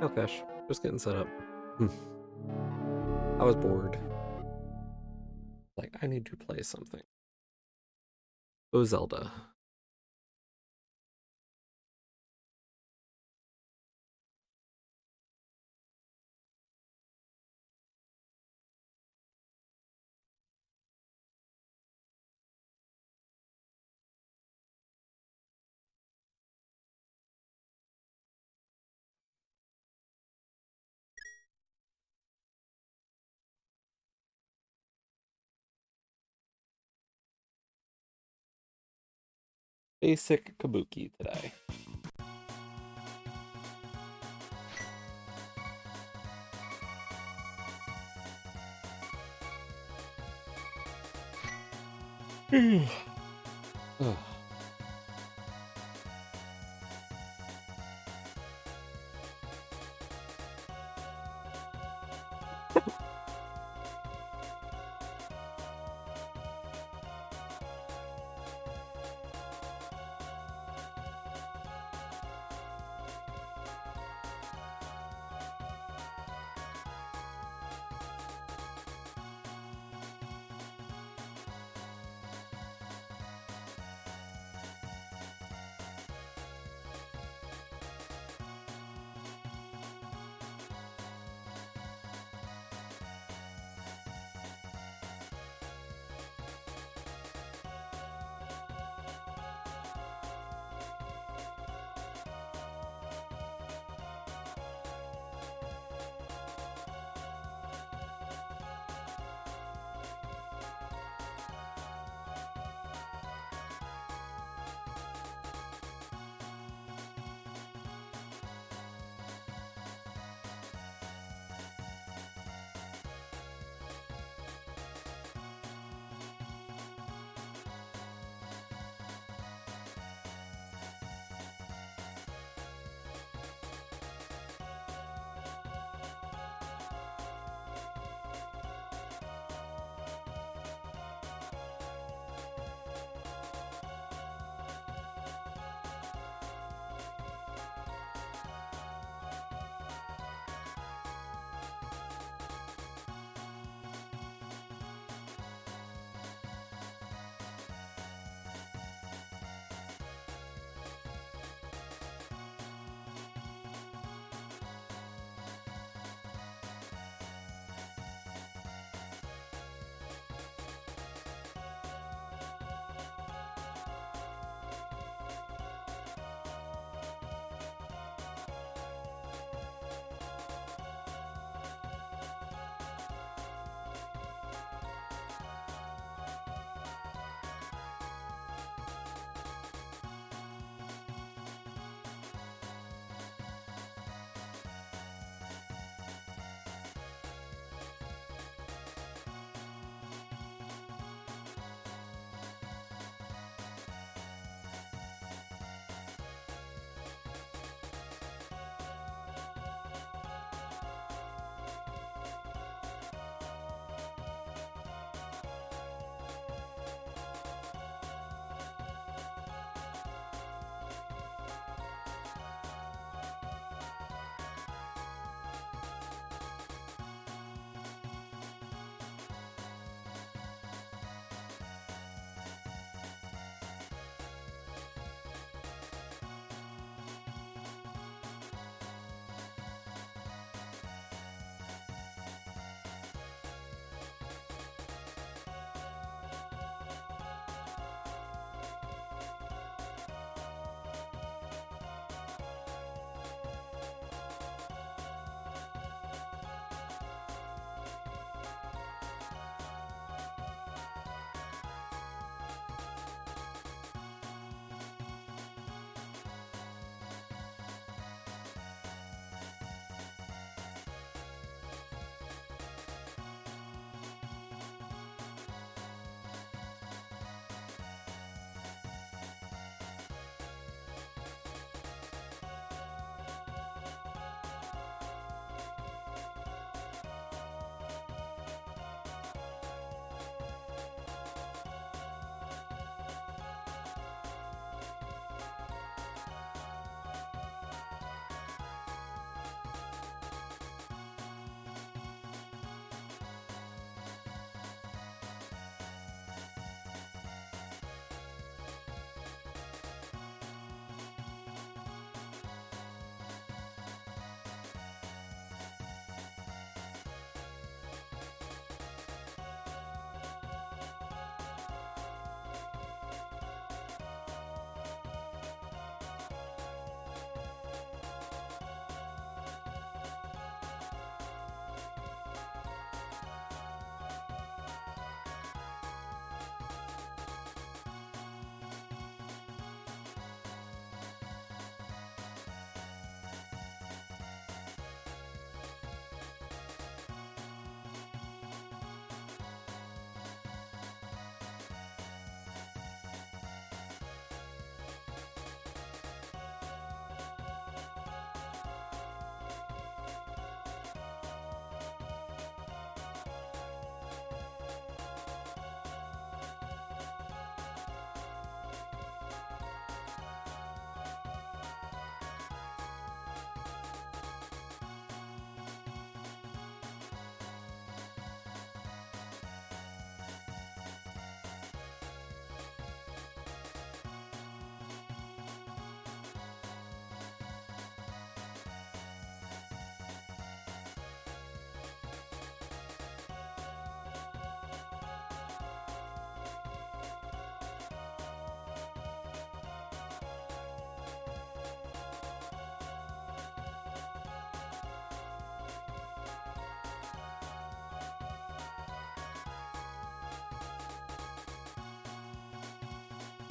Oh gosh, just getting set up. Hmm. I was bored. Like, I need to play something. Oh, Zelda. Basic Kabuki today. Ugh.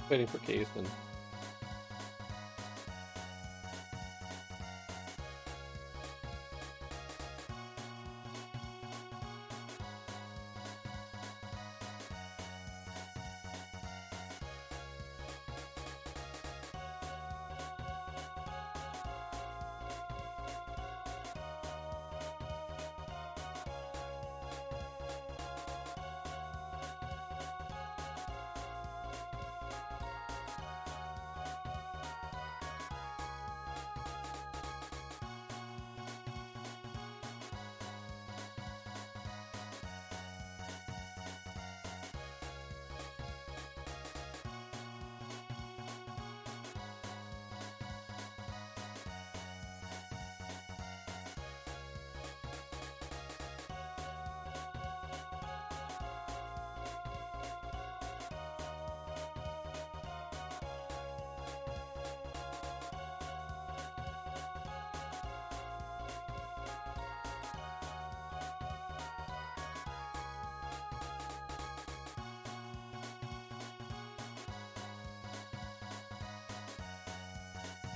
Waiting for Kaesden.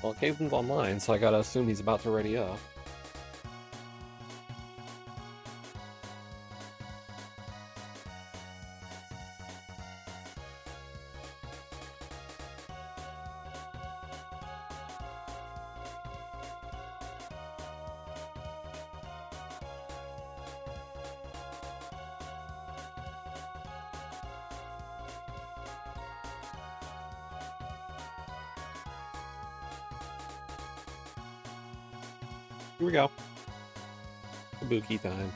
Well, Kaesden's online, so I gotta assume he's about to ready up. Here we go. Kabuki time.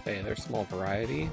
Okay, there's small variety.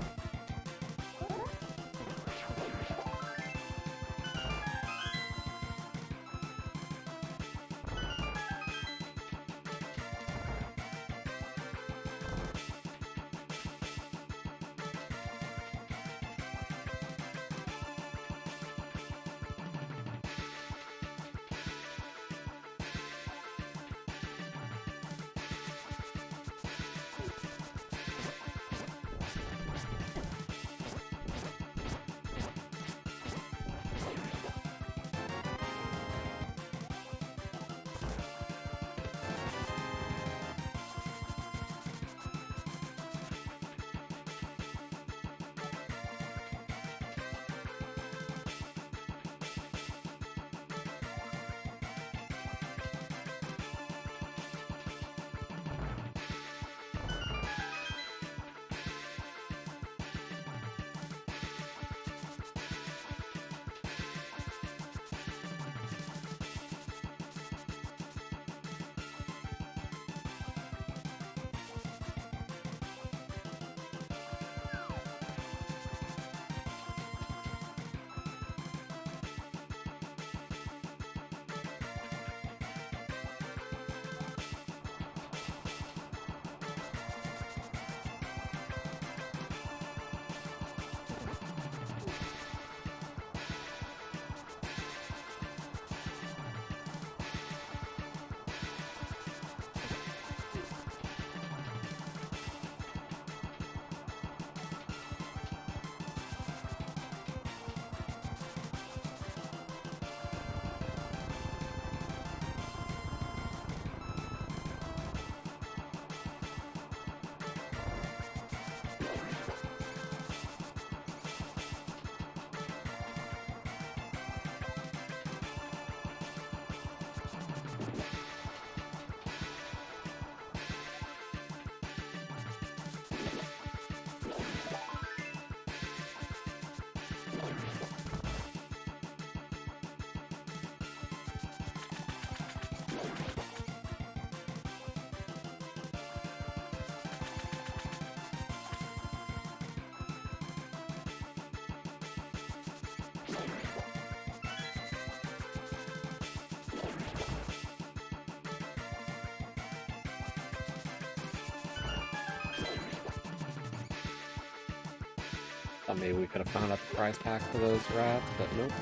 Thought maybe we could have found out the prize pack for those rats, but nope.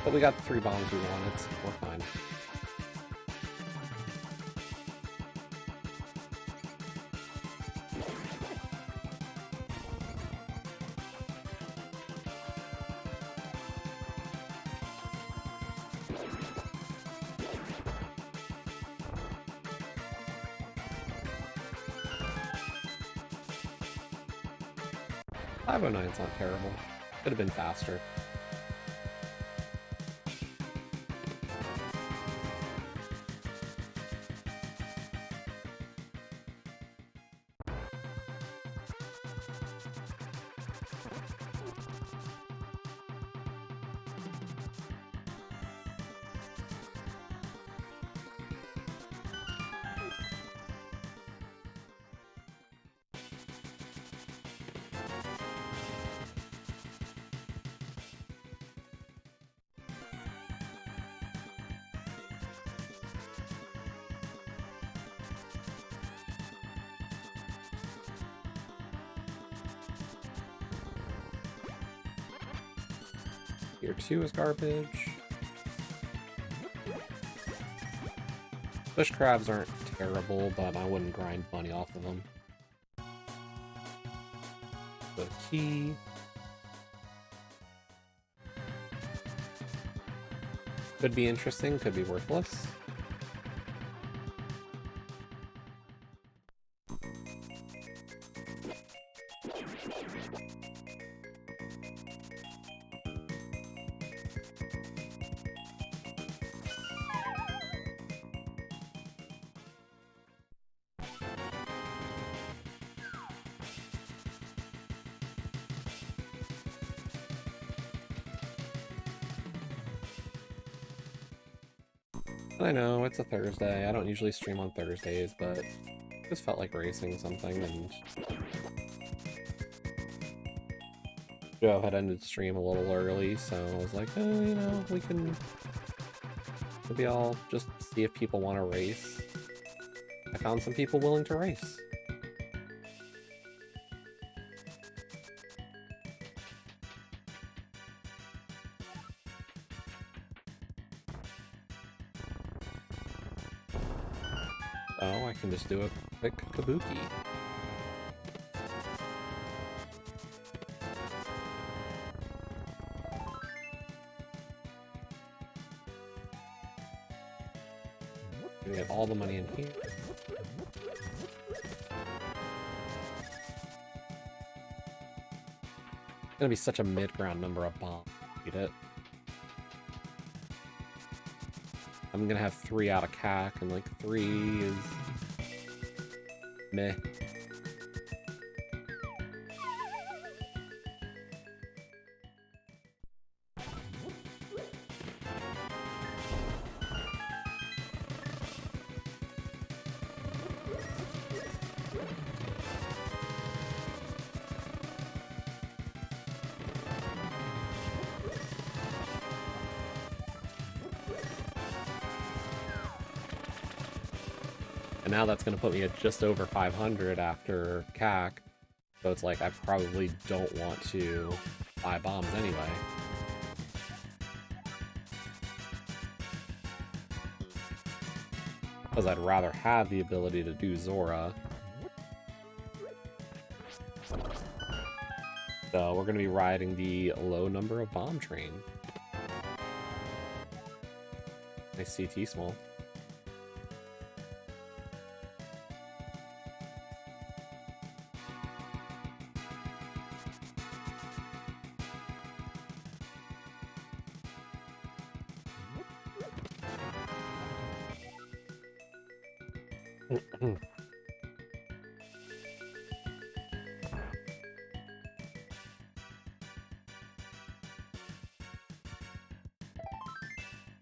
But we got the 3 bombs we wanted, so we're fine. $509's not terrible. Could have been faster. Tier 2 is garbage. Bush crabs aren't terrible, but I wouldn't grind money off of them. The key. Could be interesting, could be worthless. I know, it's a Thursday. I don't usually stream on Thursdays, but just felt like racing something, and Joe had ended stream a little early, so I was like, oh, you know, we can maybe I'll just see if people want to race. I found some people willing to race. Oh, I can just do a quick Kabuki. We have all the money in here. It's gonna be such a mid-ground number of bombs. Eat it. I'm gonna have 3 out of CAC, and like 3 is meh. And now that's going to put me at just over 500 after CAC. So it's like I probably don't want to buy bombs anyway. Because I'd rather have the ability to do Zora. So we're going to be riding the low number of bomb train. Nice CT small.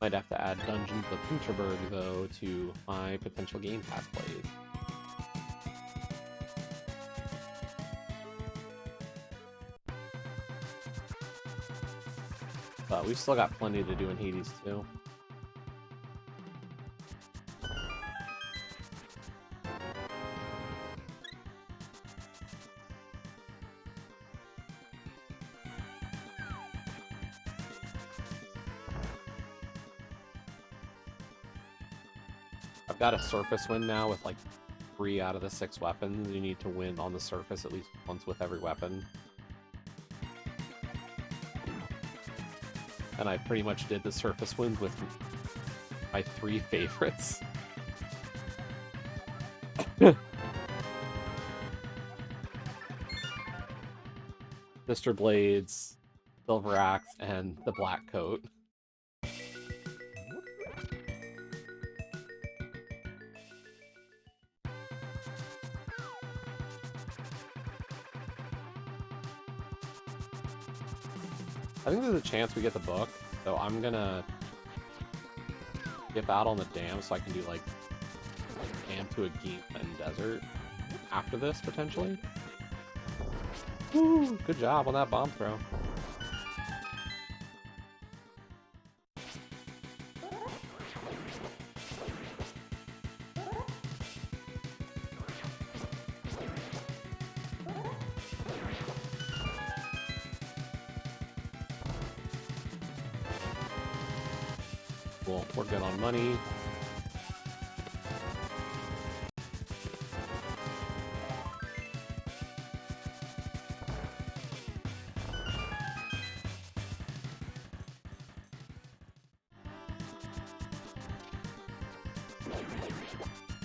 Might have to add Dungeons of Pinterberg, though, to my potential Game Pass plays. we've still got plenty to do in Hades too. I've got a surface win now with like 3 out of the 6 weapons. You need to win on the surface at least once with every weapon. And I pretty much did the surface wins with my 3 favorites. Mr. Blades, Silver Axe, and the Black Coat. I think there's a chance we get the book, so I'm gonna skip out on the dam so I can do like dam to a Geem and desert after this potentially. Woo! Good job on that bomb throw. Cool, we're good on money.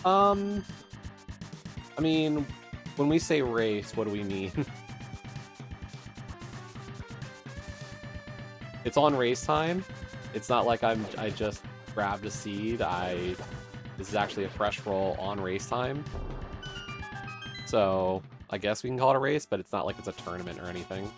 I mean, when we say race, what do we mean? It's on race time. It's not like I just grabbed a seed. This is actually a fresh roll on race time. So I guess we can call it a race, but it's not like it's a tournament or anything.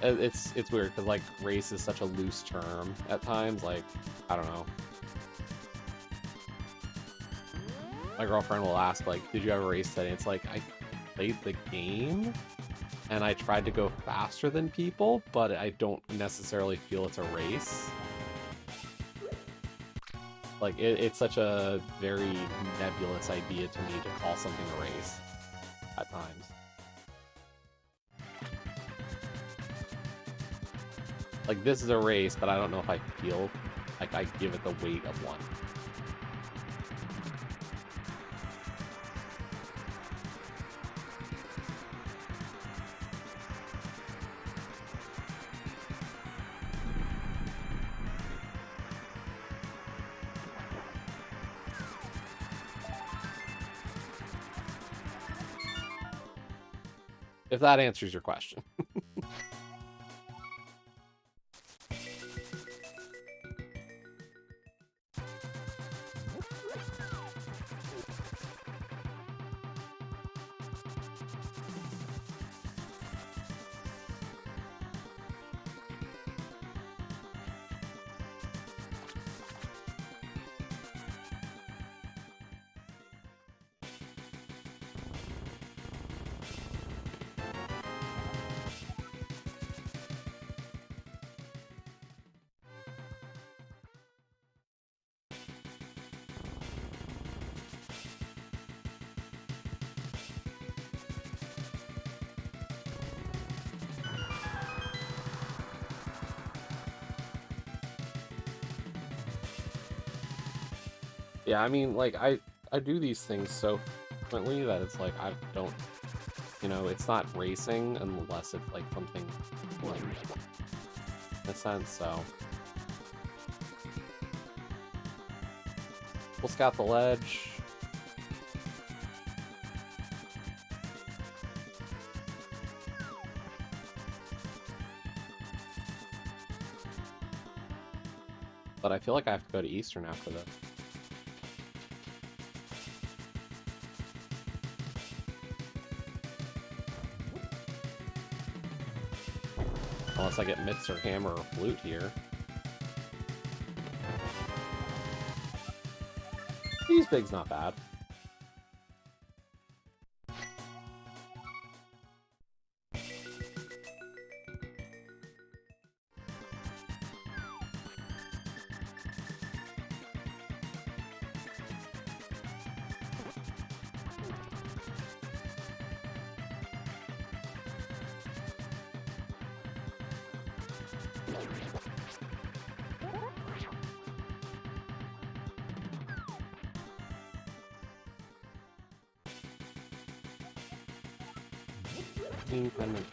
It's weird because like race is such a loose term at times. Like, I don't know. My girlfriend will ask like, "Did you have a race today?" It's like I played the game and I tried to go faster than people, but I don't necessarily feel it's a race. Like it's such a very nebulous idea to me to call something a race at times. Like, this is a race, but I don't know if I feel like I give it the weight of one. If that answers your question. Yeah, I mean, like, I do these things so frequently that it's like, I don't, you know, it's not racing unless it's, like, something, like, in a sense, so. We'll scout the ledge. But I feel like I have to go to Eastern after this. Unless I get mitts or hammer or flute here. These big's not bad. Independent.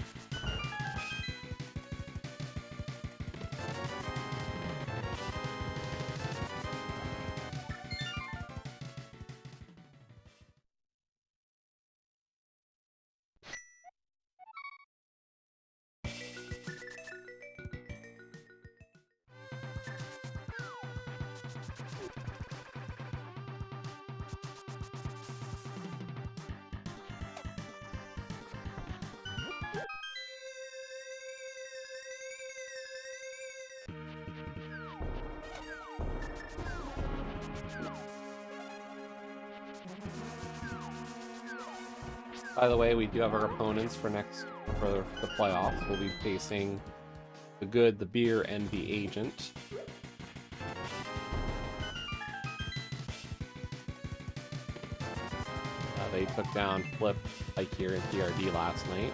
By the way, we do have our opponents for the playoffs. We'll be facing the Good, the Beer, and the Agent. They took down Flip, like here in PRD last night.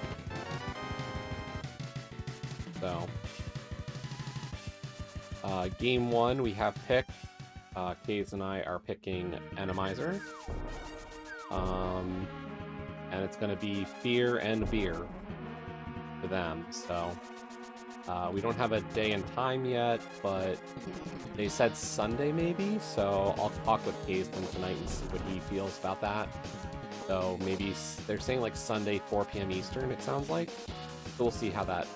So, game one we have picked. Kaes and I are picking Enemizer. And it's going to be Fear and Beer for them. So we don't have a day and time yet, but they said Sunday maybe. So I'll talk with Kaesden tonight and see what he feels about that. So maybe they're saying like Sunday 4 p.m. Eastern, it sounds like. So we'll see how that.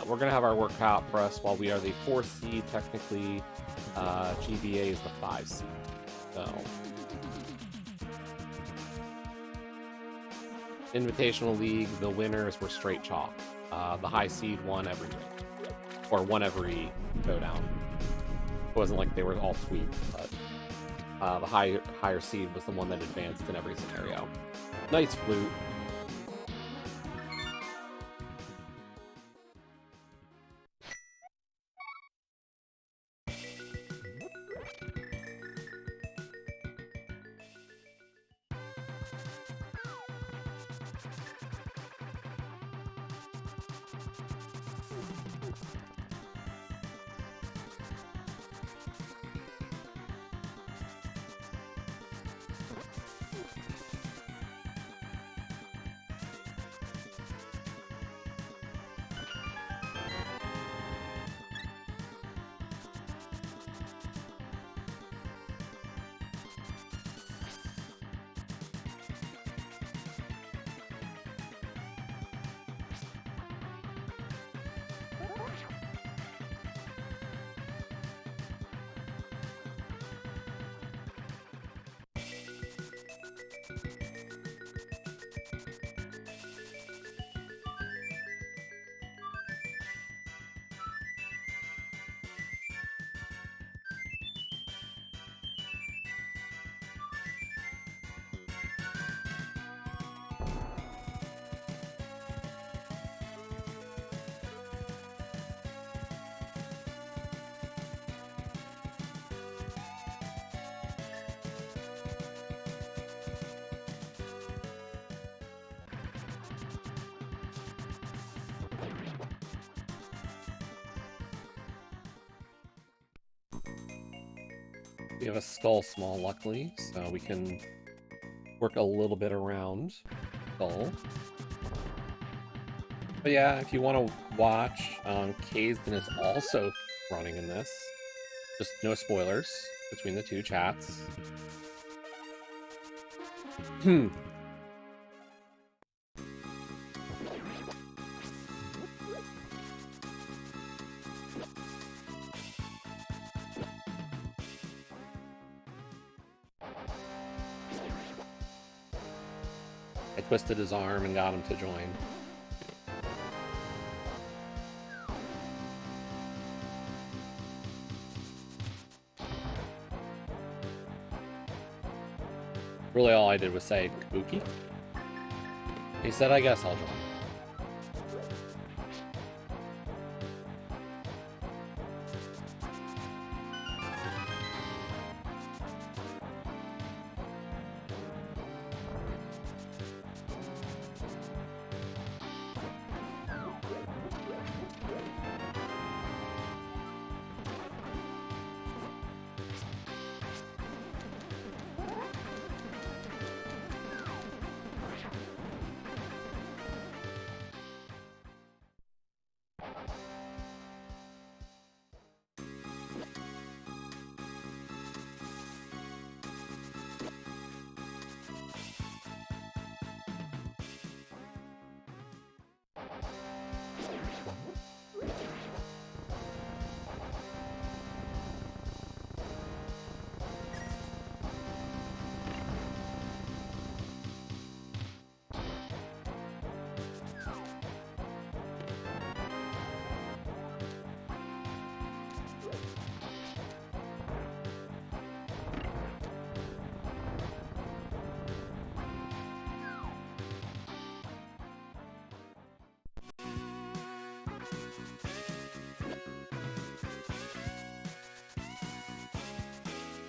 We're going to have our work cut out for us while we are the 4th seed. Technically, GBA is the 5 seed. So, Invitational League, the winners were straight chalk. The high seed won every ring. Or won every showdown. It wasn't like they were all sweep, but the higher seed was the one that advanced in every scenario. Nice flute. We have a skull small, luckily, so we can work a little bit around skull. But yeah, if you want to watch, Kaesden is also running in this. Just no spoilers between the two chats. I twisted his arm and got him to join. Really all I did was say, Kabuki? He said, I guess I'll join.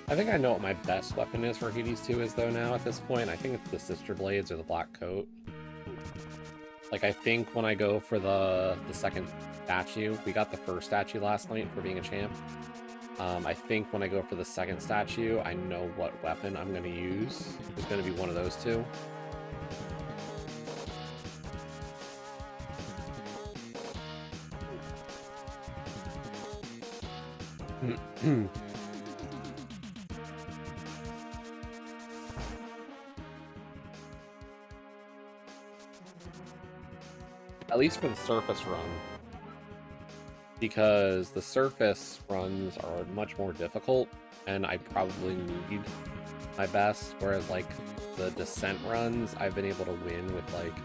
I think I know what my best weapon is for Hades 2 is, though, now at this point. I think it's the Sister Blades or the Black Coat. Like, I think when I go for the second statue, we got the first statue last night for being a champ. I think when I go for the second statue, I know what weapon I'm going to use. It's going to be one of those two. At least for the surface run. Because the surface runs are much more difficult, and I probably need my best, whereas, like, the descent runs, I've been able to win with, like,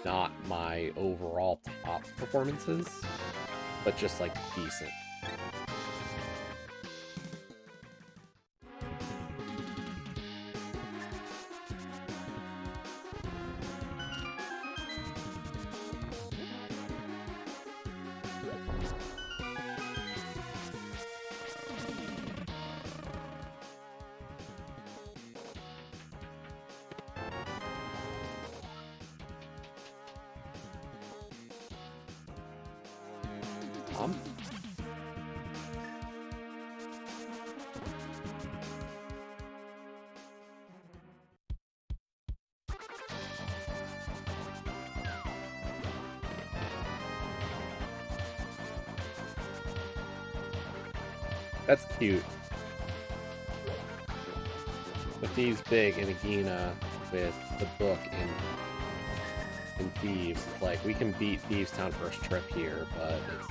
not my overall top performances, but just, like, decent. That's cute. With these big and Agina with the book and Thieves, it's like we can beat Thieves Town first trip here, but it's...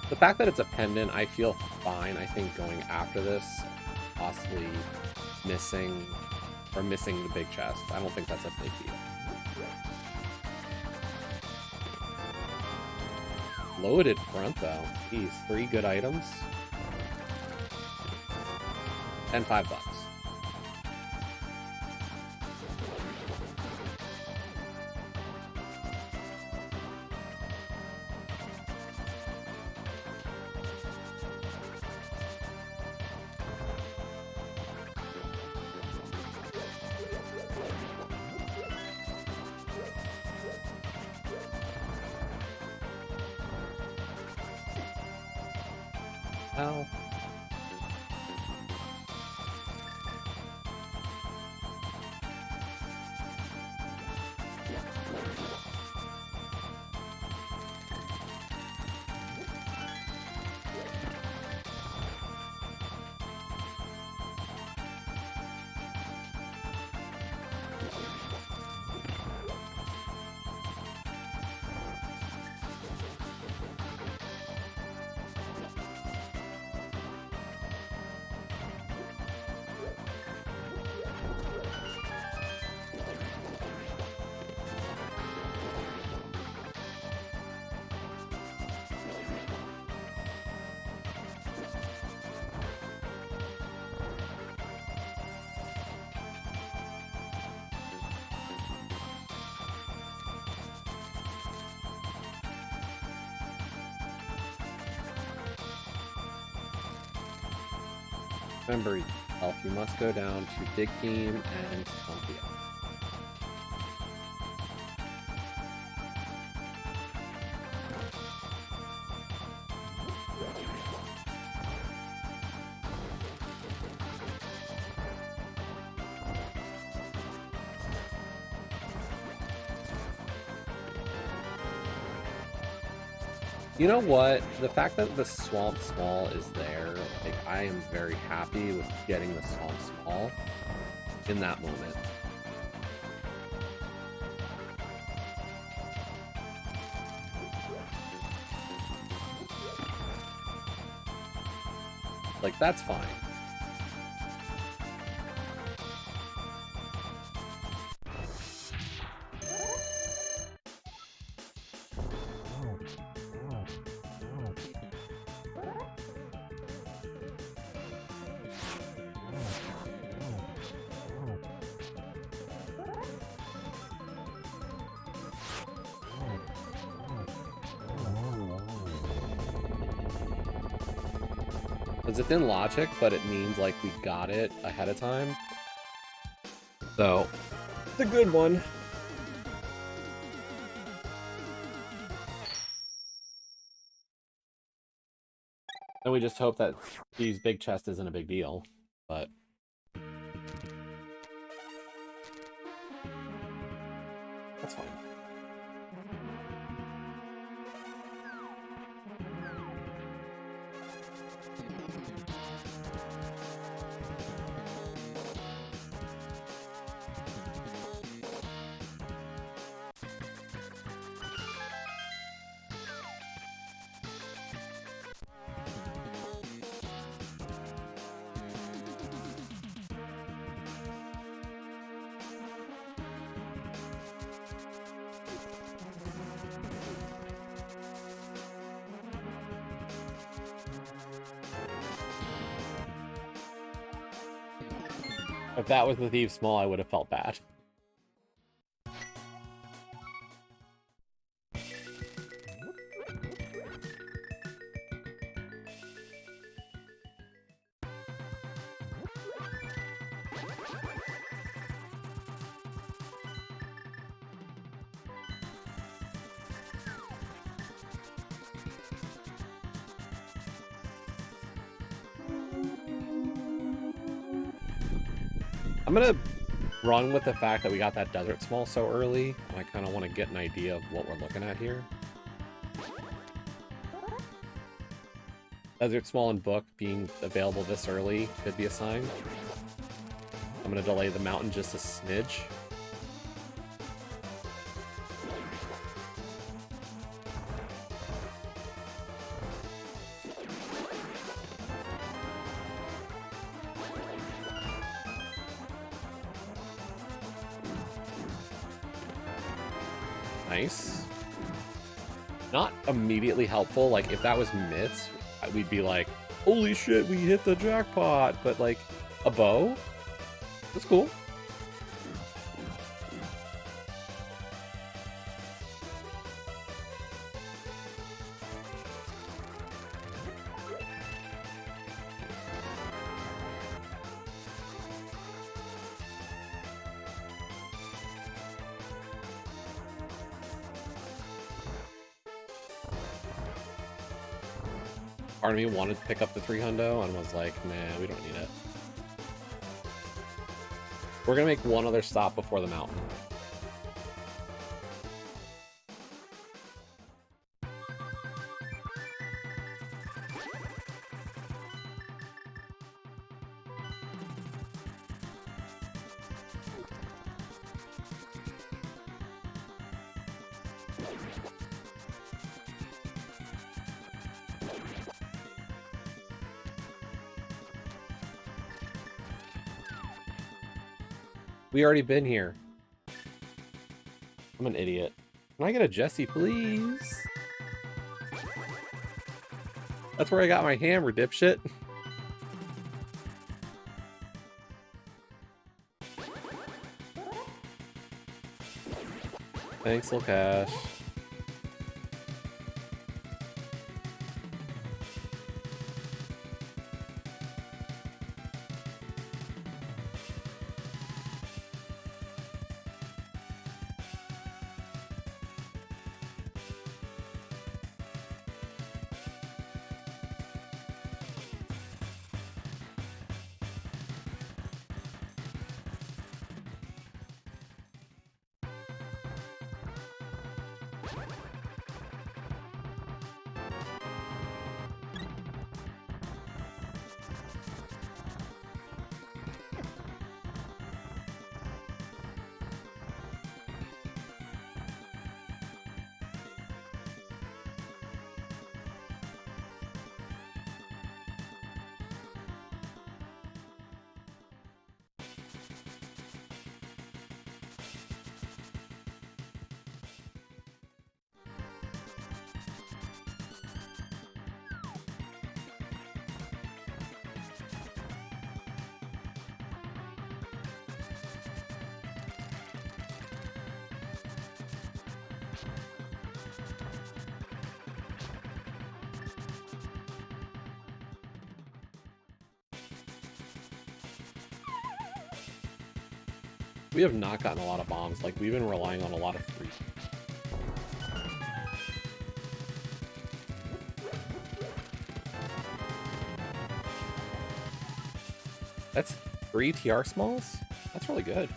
The fact that it's a pendant, I feel fine, I think, going after this, possibly missing the big chest. I don't think that's a big deal. Loaded front, though. Geez, 3 good items. And $5. Ow. Remember, Elf, you must go down to Big Game and Olympia. You know what? The fact that the Swamp Small is there, like, I am very happy with getting the Swamp Small in that moment. Like, that's fine. It's within logic, but it means, like, we got it ahead of time. So, it's a good one. And we just hope that these big chest isn't a big deal, but... that's fine. If that was the Thief Small, I would have felt bad. I'm gonna run with the fact that we got that Desert Small so early. I kind of want to get an idea of what we're looking at here. Desert Small and Book being available this early could be a sign. I'm gonna delay the mountain just a smidge. Nice. Not immediately helpful. Like, if that was Mitts, we'd be like, holy shit, we hit the jackpot. But, like, a bow? That's cool. Part of me wanted to pick up the 300 and was like, nah, we don't need it. We're gonna make one other stop before the mountain. We already been here. I'm an idiot. Can I get a Jesse, please? That's where I got my hammer, dipshit. Thanks, Lil Cash. We have not gotten a lot of bombs. Like, we've been relying on a lot of free. That's 3 TR smalls? That's really good.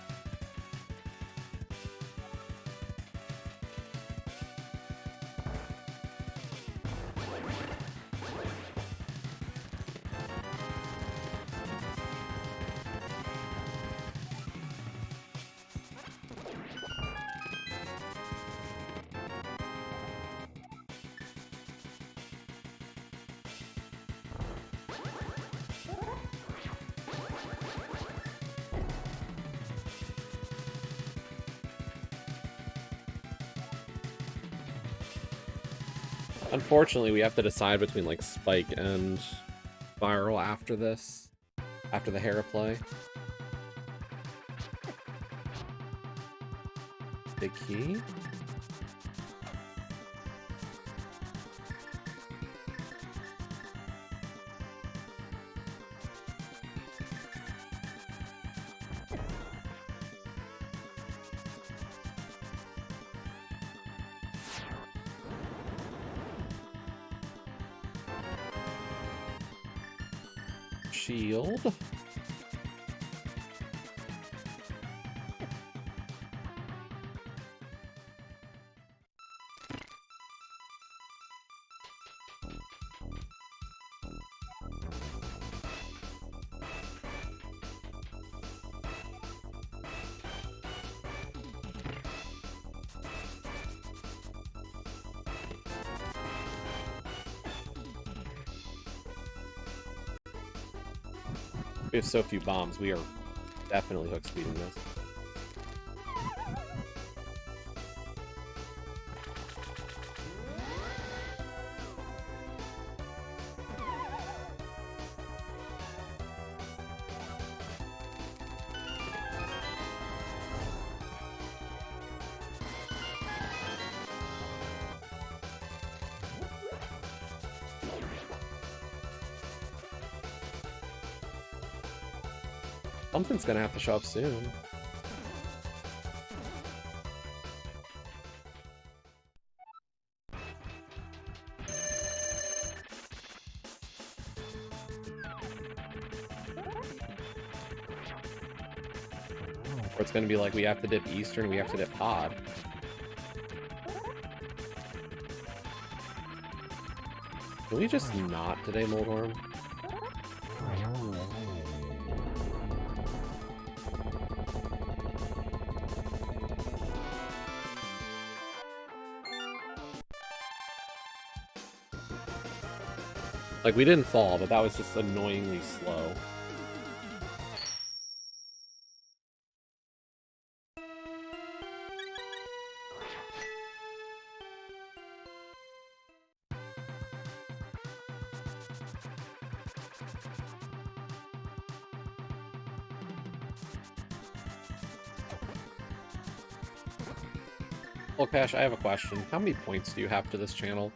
Unfortunately, we have to decide between, like, Spike and Spiral after this. After the hair play. Big key? Shield. We have so few bombs. We are definitely hook speeding this. Something's gonna have to show up soon. Or it's gonna be like, we have to dip Eastern, we have to dip Pod. Can we just not today, Moldorm? Like, we didn't fall, but that was just annoyingly slow. Well, Cash, I have a question. How many points do you have to this channel?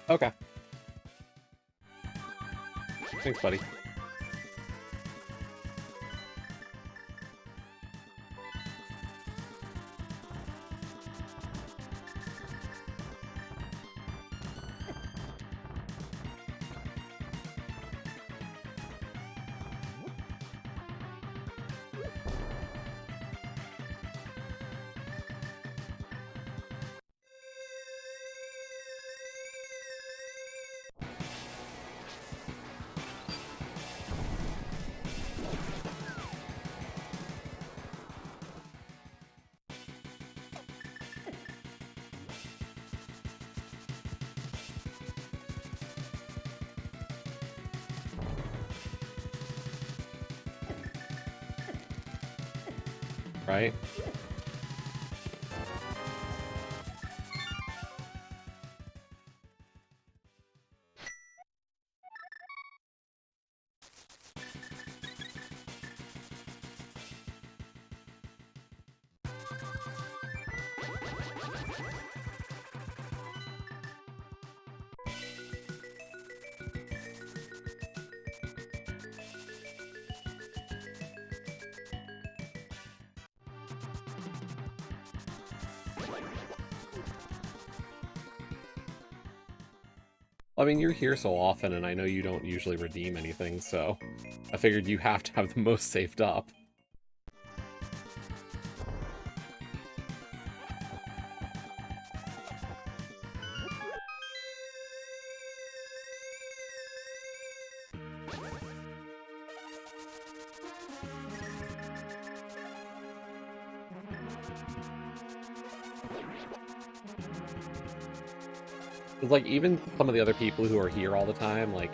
Okay. Thanks, buddy. Right? I mean, you're here so often, and I know you don't usually redeem anything, so I figured you have to have the most saved up. Like, even some of the other people who are here all the time, like,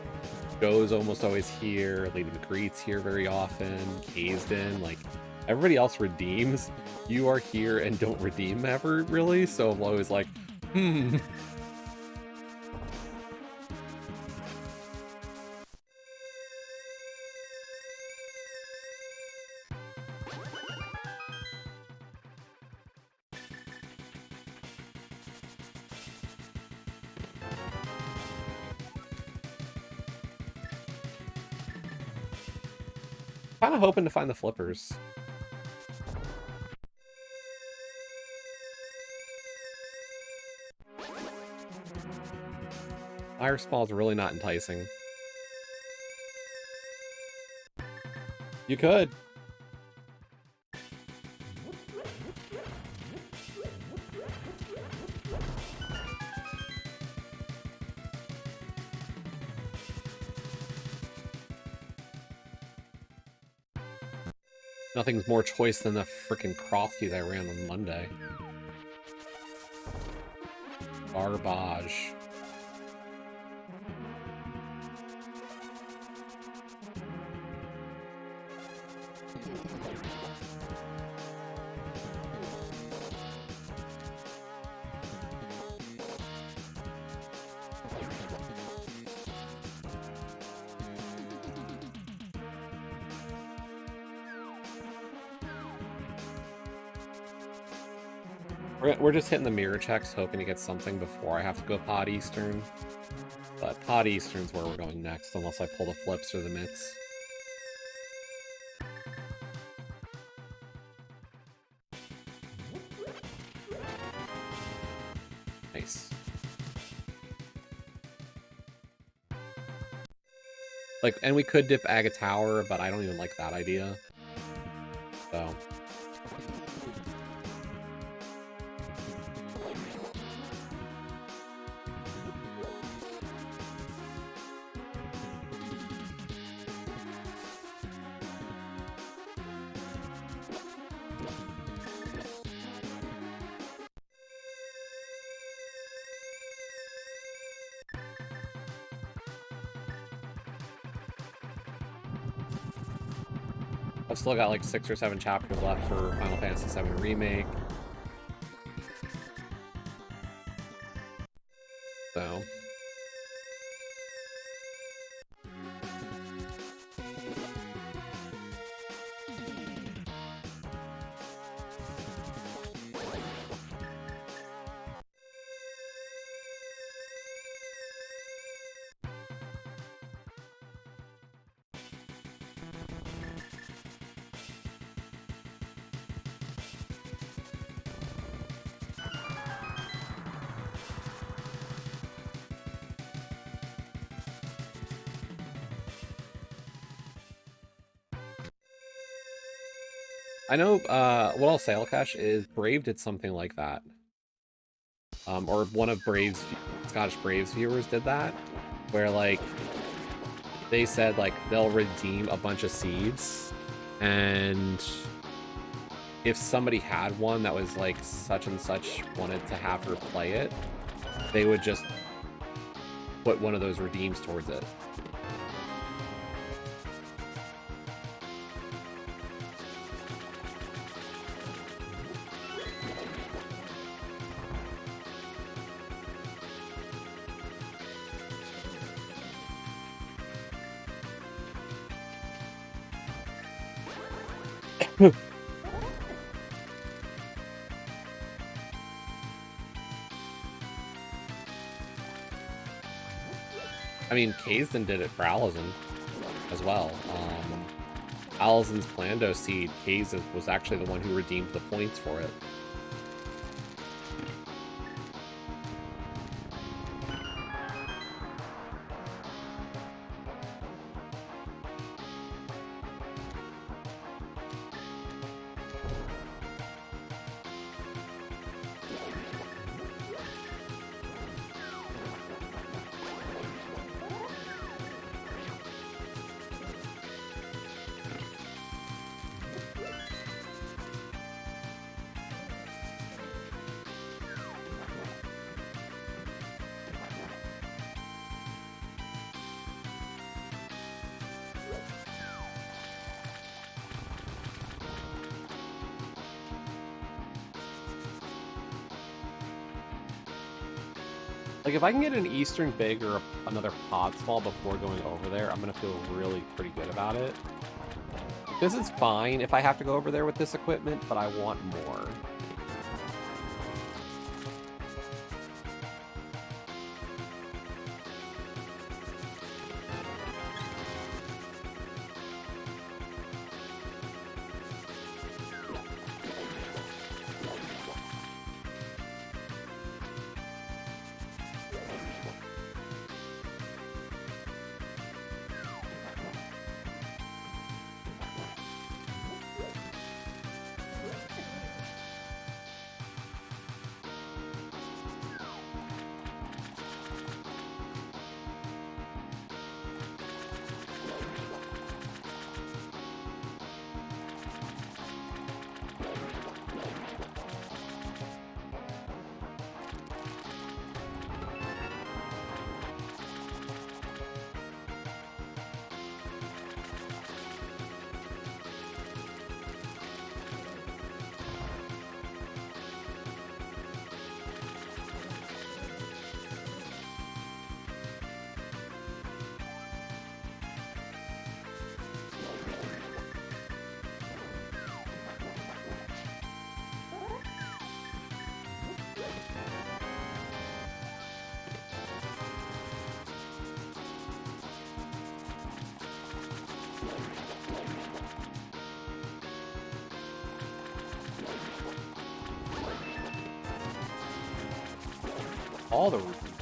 Joe's almost always here, Lady McGreet's here very often, Kaesden, like, everybody else redeems. You are here and don't redeem ever, really, so I'm always like, hmm. Kind of hoping to find the flippers. Fire Spall's really not enticing. You could. Nothing's more choice than the frickin' Crofty that I ran on Monday. Garbage. We're just hitting the mirror checks, hoping to get something before I have to go Pod Eastern. But Pod Eastern's where we're going next, unless I pull the flips or the mitts. Nice. Like, and we could dip Aga Tower, but I don't even like that idea. So. I've still got like 6 or 7 chapters left for Final Fantasy VII Remake. So. I know, what I'll say, Alcash, is Brave did something like that. Or one of Brave's, Scottish Braves viewers did that, where, like, they said, like, they'll redeem a bunch of seeds, and if somebody had one that was, like, such and such wanted to have her play it, they would just put one of those redeems towards it. I mean, Kaesden did it for Alizon as well. Alizon's Plando seed, Kaesden was actually the one who redeemed the points for it. Like, if I can get an Eastern Big or another Pod Small before going over there, I'm going to feel really pretty good about it. This is fine if I have to go over there with this equipment, but I want more. all the rupees.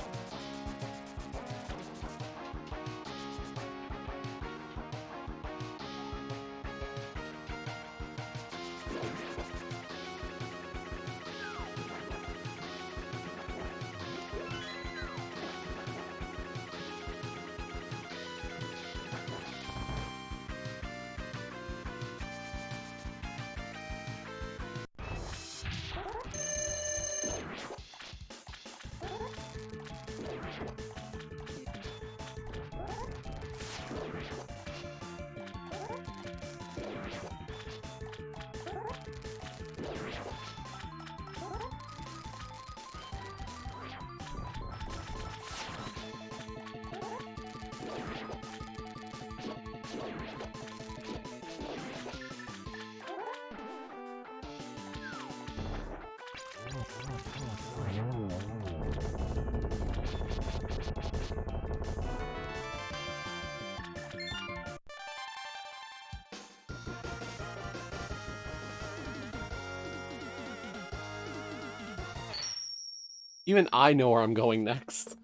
Even I know where I'm going next.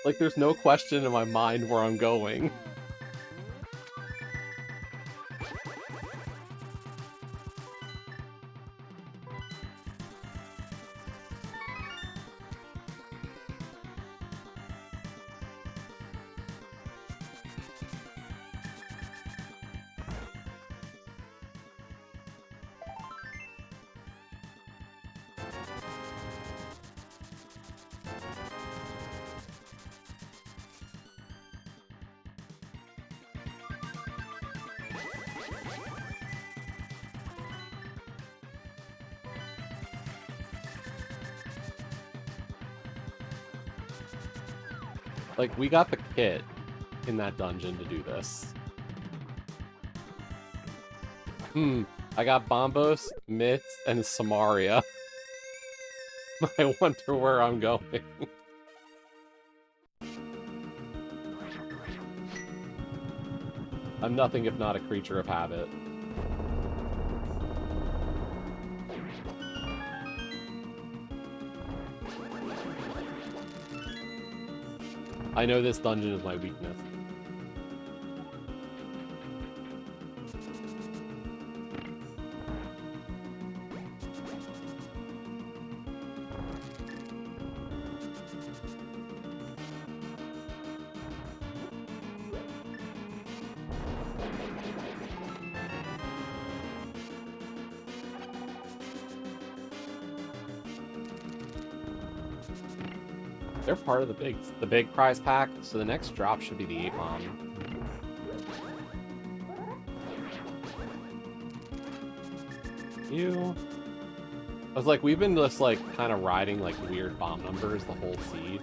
Like, there's no question in my mind where I'm going. Like, we got the kit in that dungeon to do this. I got Bombos, Mitts, and Samaria. I wonder where I'm going. I'm nothing if not a creature of habit. I know this dungeon is my weakness. They're part of the big prize pack, so the next drop should be the 8-bomb. I was like, we've been just like kind of riding like weird bomb numbers the whole seed.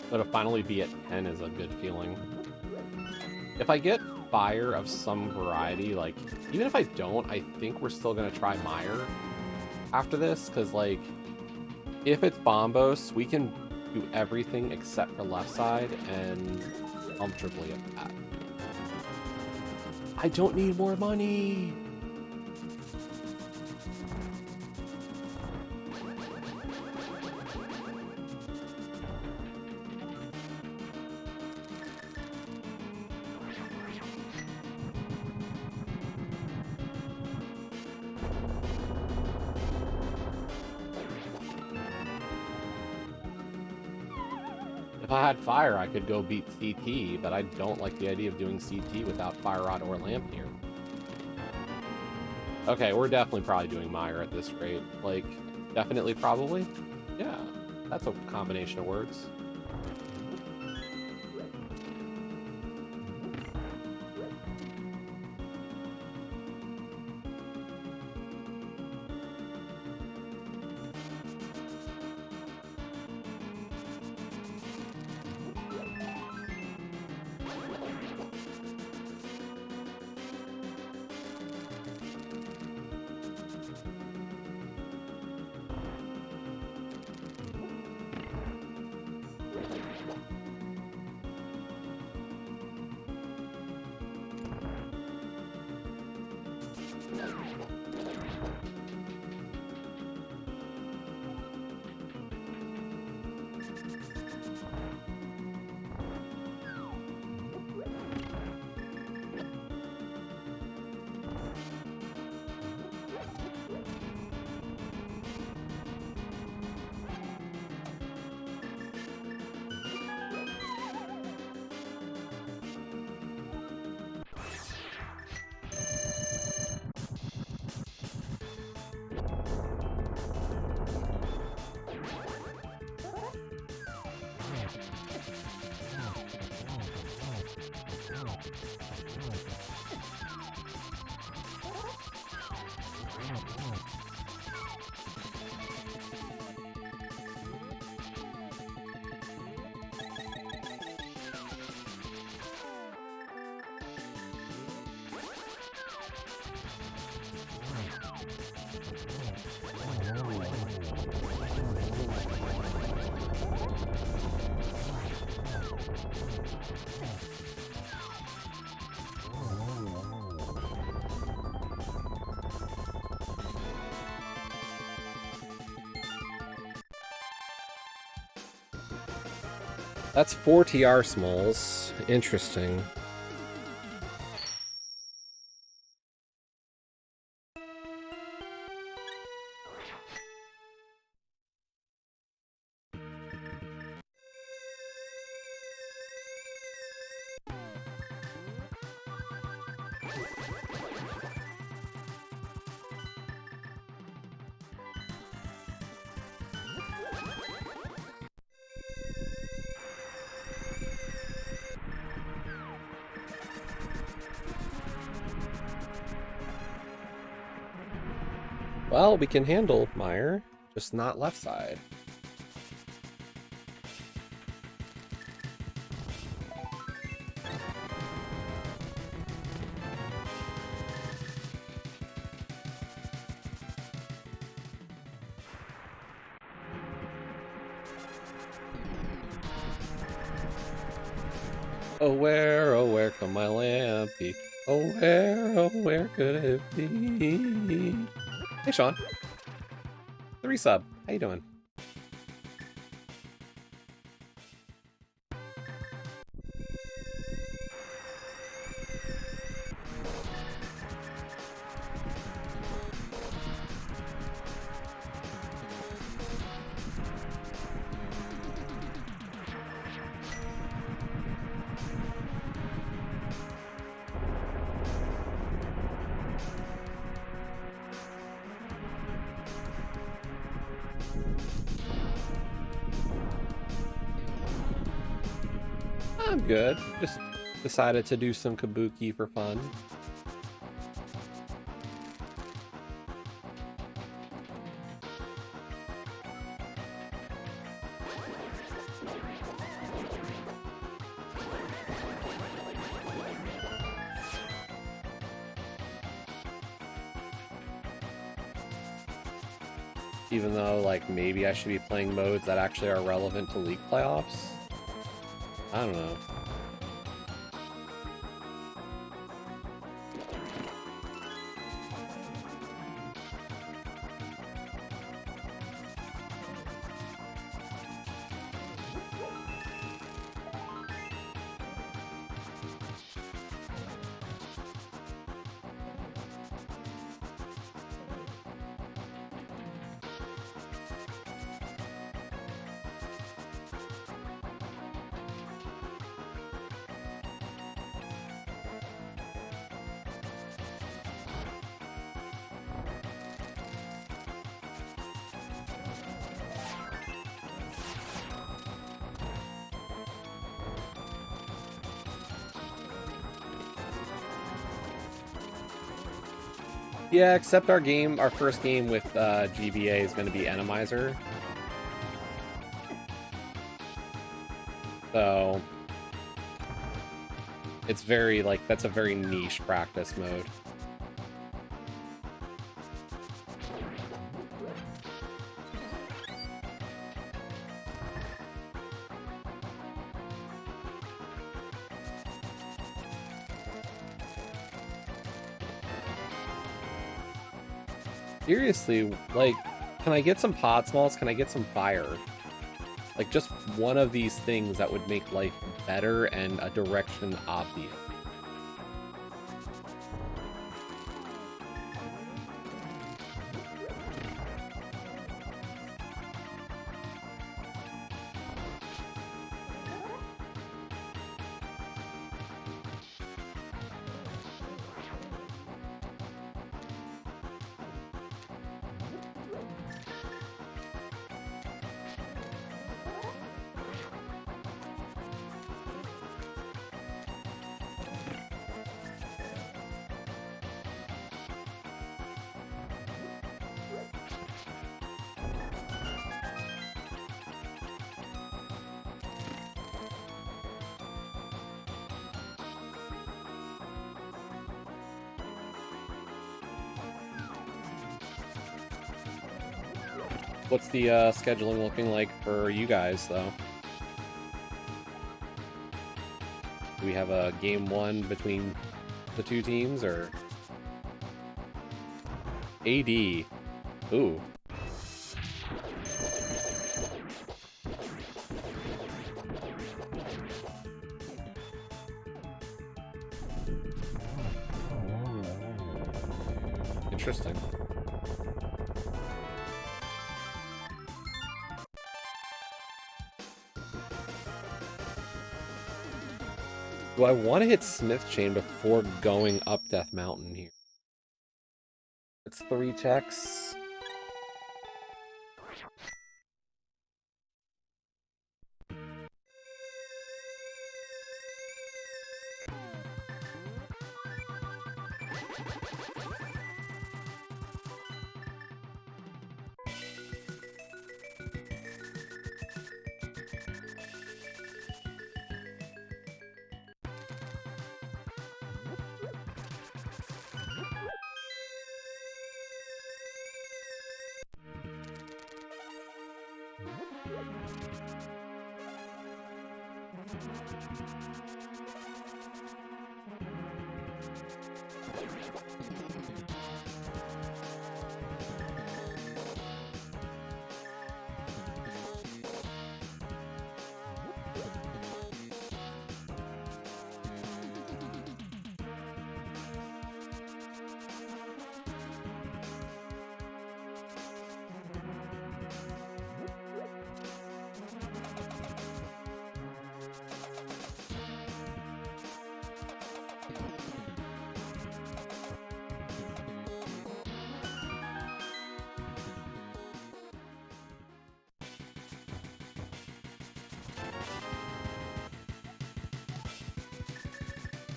But to finally be at 10 is a good feeling. If I get fire of some variety, like, even if I don't, I think we're still going to try Mire after this, because, like, if it's Bombos, we can do everything except for left side, and comfortably at that. I don't need more money! If I had fire, I could go beat CT, but I don't like the idea of doing CT without Fire Rod or Lamp here. Okay, we're definitely probably doing Mire at this rate. Like, definitely, probably? Yeah, that's a combination of words. That's 4 TR smalls. Interesting. Well, we can handle Meyer, just not left side. Oh where come my lamp be? Oh where could it be? Hey, Sean. The resub. How you doing? I'm good. Just decided to do some Kabuki for fun. Even though, like, maybe I should be playing modes that actually are relevant to League playoffs. I don't know. Yeah, except our first game with GBA is going to be Enemizer. So it's very, like, that's a very niche practice mode. Seriously, like, can I get some pod smalls? Can I get some fire? Like, just one of these things that would make life better and a direction obvious. What's the scheduling looking like for you guys, though? Do we have a game one between the two teams, or AD? Ooh. Interesting. Do I want to hit Smith Chain before going up Death Mountain here? It's 3 checks.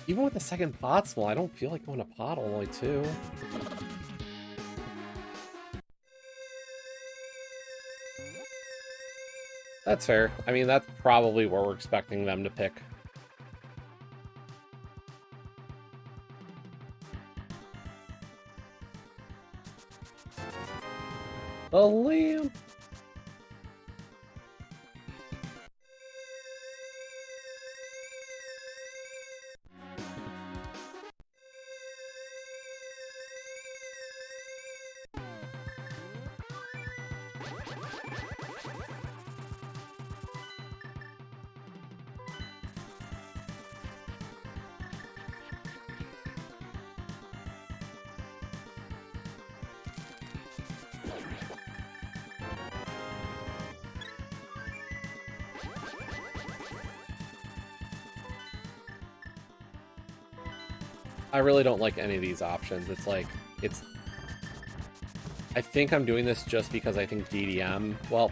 Even with the second pot small, I don't feel like going to pot only 2. That's fair. I mean, that's probably where we're expecting them to pick. A lamp! I really don't like any of these options. It's like, I think I'm doing this just because I think DDM, well,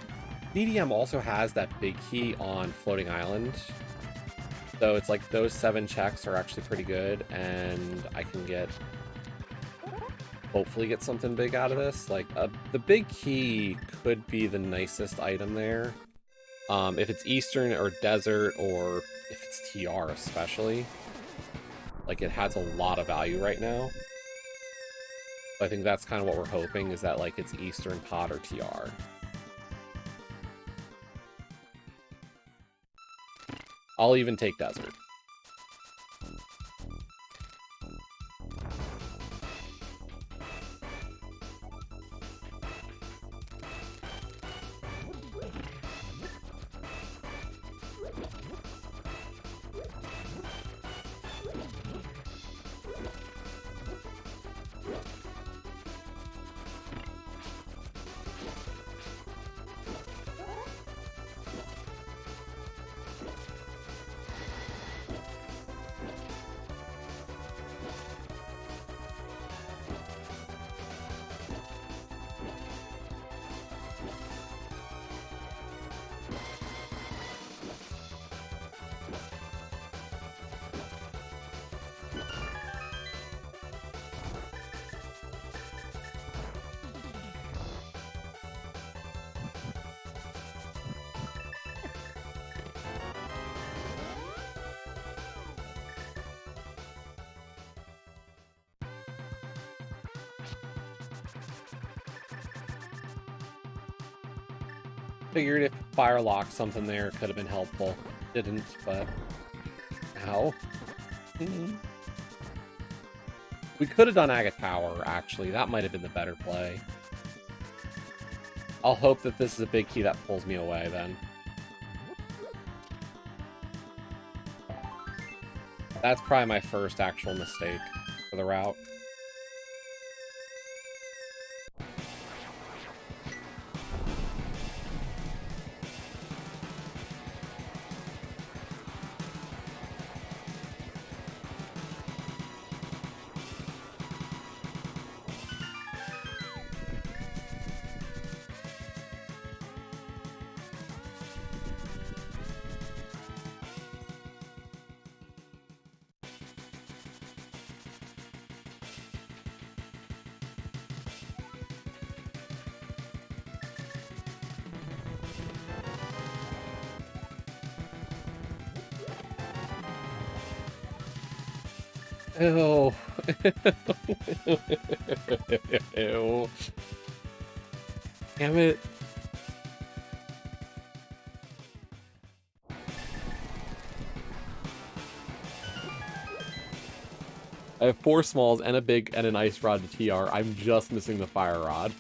DDM also has that big key on Floating Island. So it's like those 7 checks are actually pretty good, and I can hopefully get something big out of this. Like, the big key could be the nicest item there. If it's Eastern or Desert, or if it's TR especially. Like, it has a lot of value right now. So I think that's kind of what we're hoping, is that, like, it's Eastern, Pot, or TR. I'll even take Desert. Figured if fire lock something there could have been helpful. Didn't, but... Ow. We could have done Agate Tower, actually. That might have been the better play. I'll hope that this is a big key that pulls me away, then. That's probably my first actual mistake for the route. Ew. Ew. Damn it. I have 4 smalls and a big and an ice rod to TR. I'm just missing the fire rod.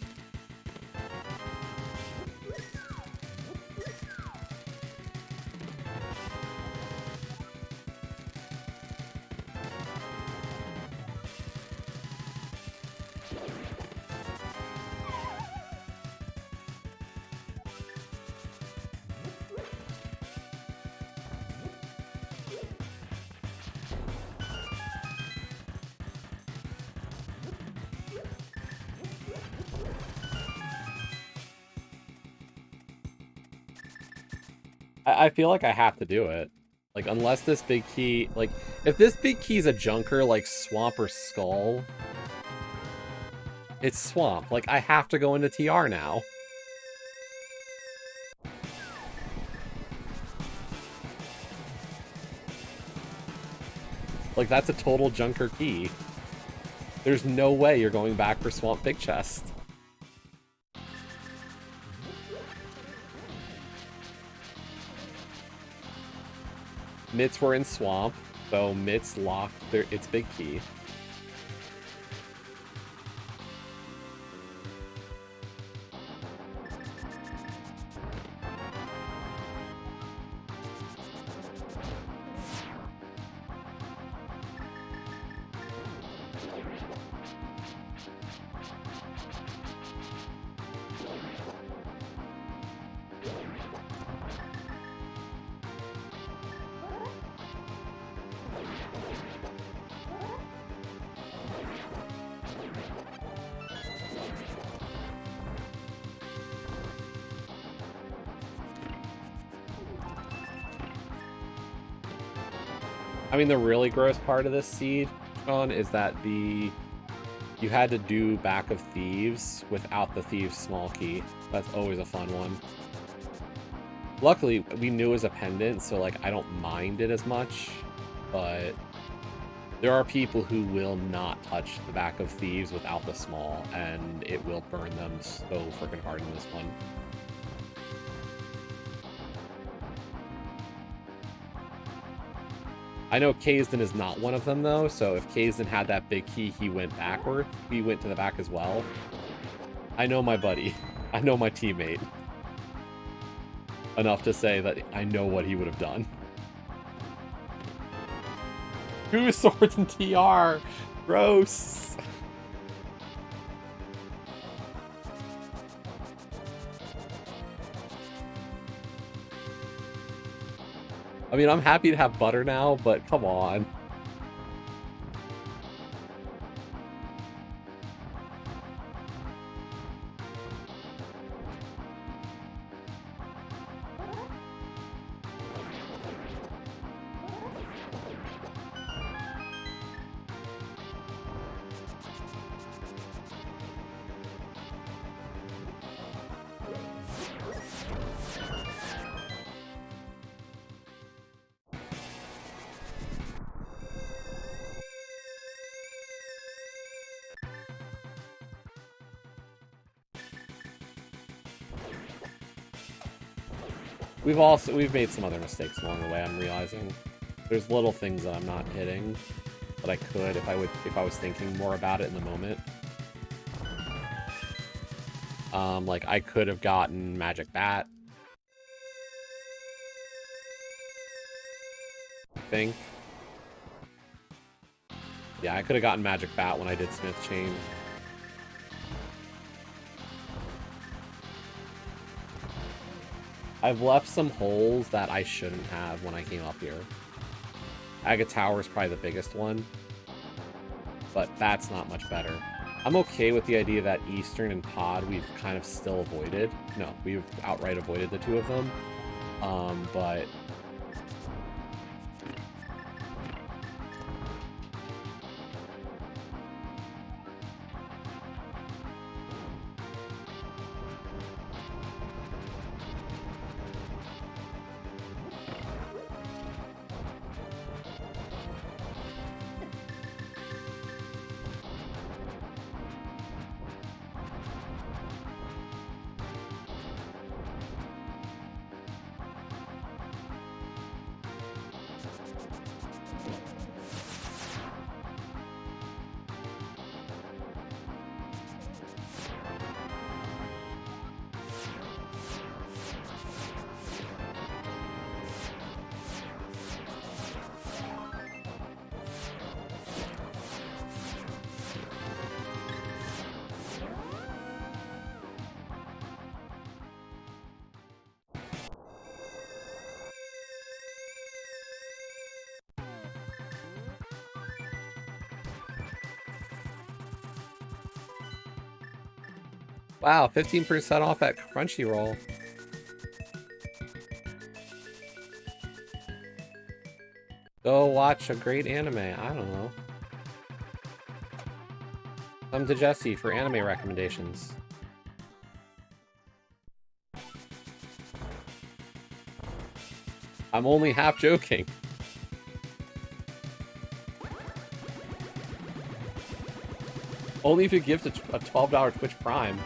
I feel like I have to do it. Like, unless this big key... Like, if this big key's a junker, like Swamp or Skull... It's Swamp. Like, I have to go into TR now. Like, that's a total junker key. There's no way you're going back for Swamp Big Chest. Mitts were in Swamp, so Mitts locked its big key. I mean, the really gross part of this seed, Sean, is that you had to do Back of Thieves without the Thieves small key. That's always a fun one. Luckily, we knew it was a pendant, so, like, I don't mind it as much, but there are people who will not touch the Back of Thieves without the small, and it will burn them so freaking hard in this one. I know Kaesden is not one of them, though, so if Kaesden had that big key, he went backward. He went to the back as well. I know my buddy. I know my teammate. Enough to say that I know what he would have done. 2 swords in TR! Gross! I mean, I'm happy to have butter now, but come on. we've made some other mistakes along the way, I'm realizing. There's little things that I'm not hitting that I could if I was thinking more about it in the moment. Like I could have gotten Magic Bat. I think. Yeah, I could have gotten Magic Bat when I did Smith Chain. I've left some holes that I shouldn't have when I came up here. Agate Tower is probably the biggest one, but that's not much better. I'm okay with the idea that Eastern and Pod we've kind of still avoided. No, we've outright avoided the two of them. But... Wow, 15% off at Crunchyroll. Go watch a great anime. I don't know. Come to Jesse for anime recommendations. I'm only half joking. Only if you give a $12 Twitch Prime.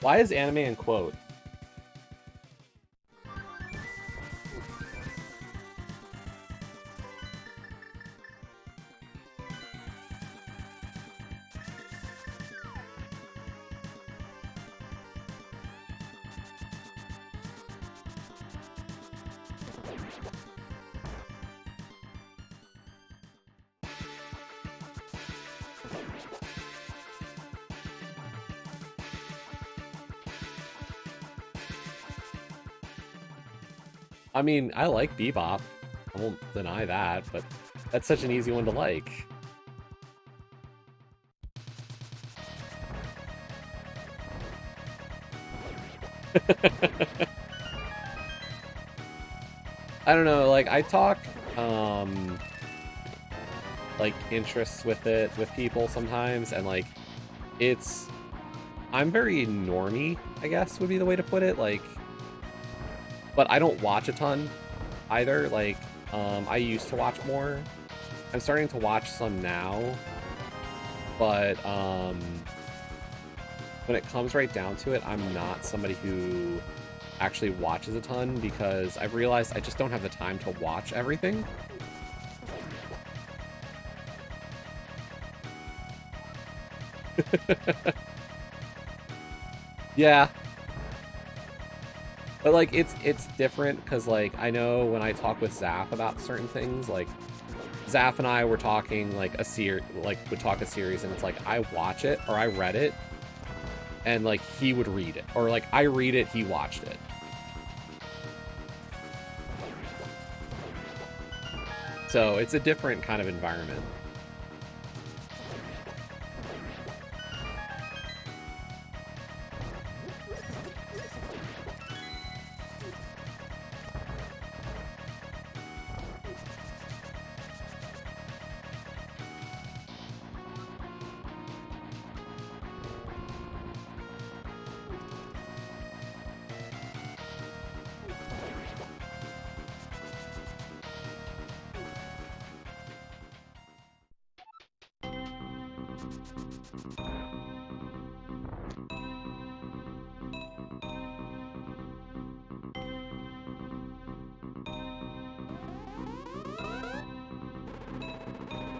Why is anime in quote? I mean, I like Bebop. I won't deny that, but that's such an easy one to like. I don't know, like, I talk, like, interests with it with people sometimes, and, like, I'm very normie, I guess, would be the way to put it, like, but I don't watch a ton either. Like, I used to watch more. I'm starting to watch some now. But when it comes right down to it, I'm not somebody who actually watches a ton because I've realized I just don't have the time to watch everything. Yeah. But, like, it's different, because, like, I know when I talk with Zaph about certain things, like, Zaph and I were talking, like, would talk a series, and it's like, I watch it, or I read it, and, like, he would read it. Or, like, I read it, he watched it. So, it's a different kind of environment.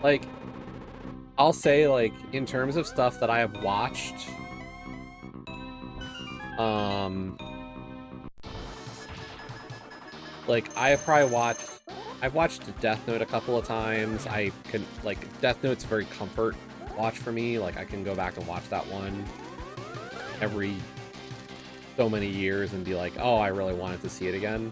Like, I'll say, like, in terms of stuff that I have watched, like, I've watched Death Note a couple of times. I can, like, Death Note's very comfort watch for me. Like, I can go back and watch that one every so many years and be like, oh, I really wanted to see it again.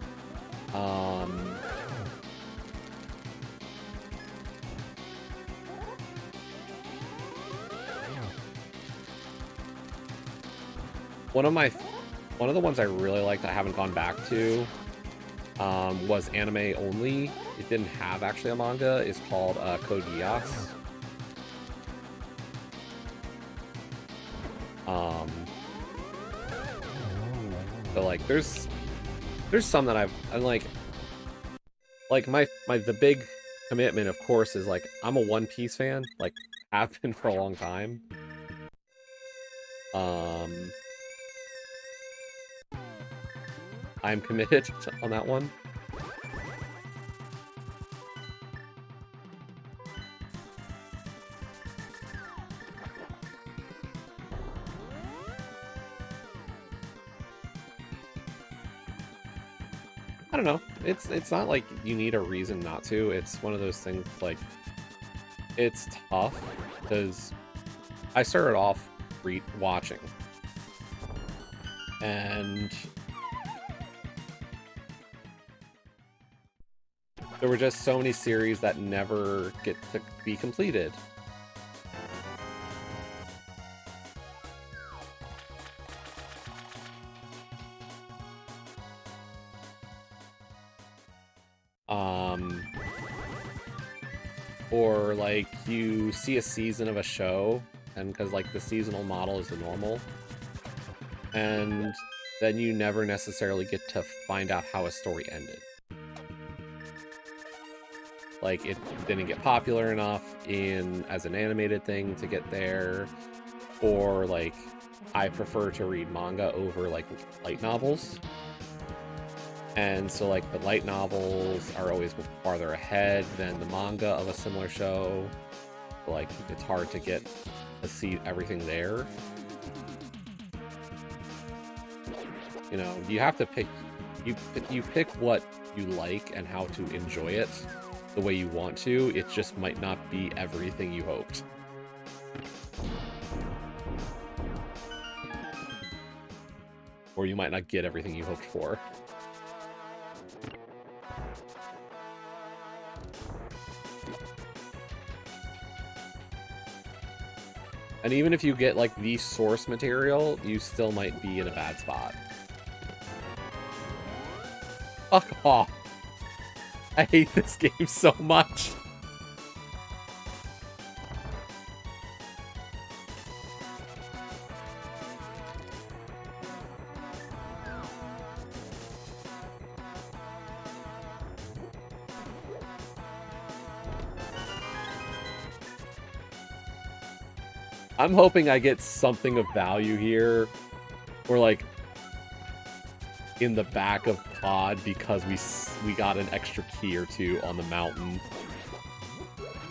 One of the ones I really liked I haven't gone back to was anime only. It didn't have actually a manga. It's called Code Geass. So like there's some that I'm like the big commitment, of course, is like I'm a One Piece fan, like have been for a long time. I'm committed on that one. I don't know. It's not like you need a reason not to. It's one of those things like it's tough because I started off watching and there were just so many series that never get to be completed. Or like you see a season of a show and because like the seasonal model is the normal and then you never necessarily get to find out how a story ended. Like it didn't get popular enough as an animated thing to get there, or like I prefer to read manga over like light novels. And so, like, the light novels are always farther ahead than the manga of a similar show. Like, it's hard to get to see everything there. You know, you have to pick... You pick what you like and how to enjoy it the way you want to. It just might not be everything you hoped. Or you might not get everything you hoped for. And even if you get, like, the source material, you still might be in a bad spot. Fuck off. I hate this game so much. I'm hoping I get something of value here, or like in the back of pod because we got an extra key or two on the mountain.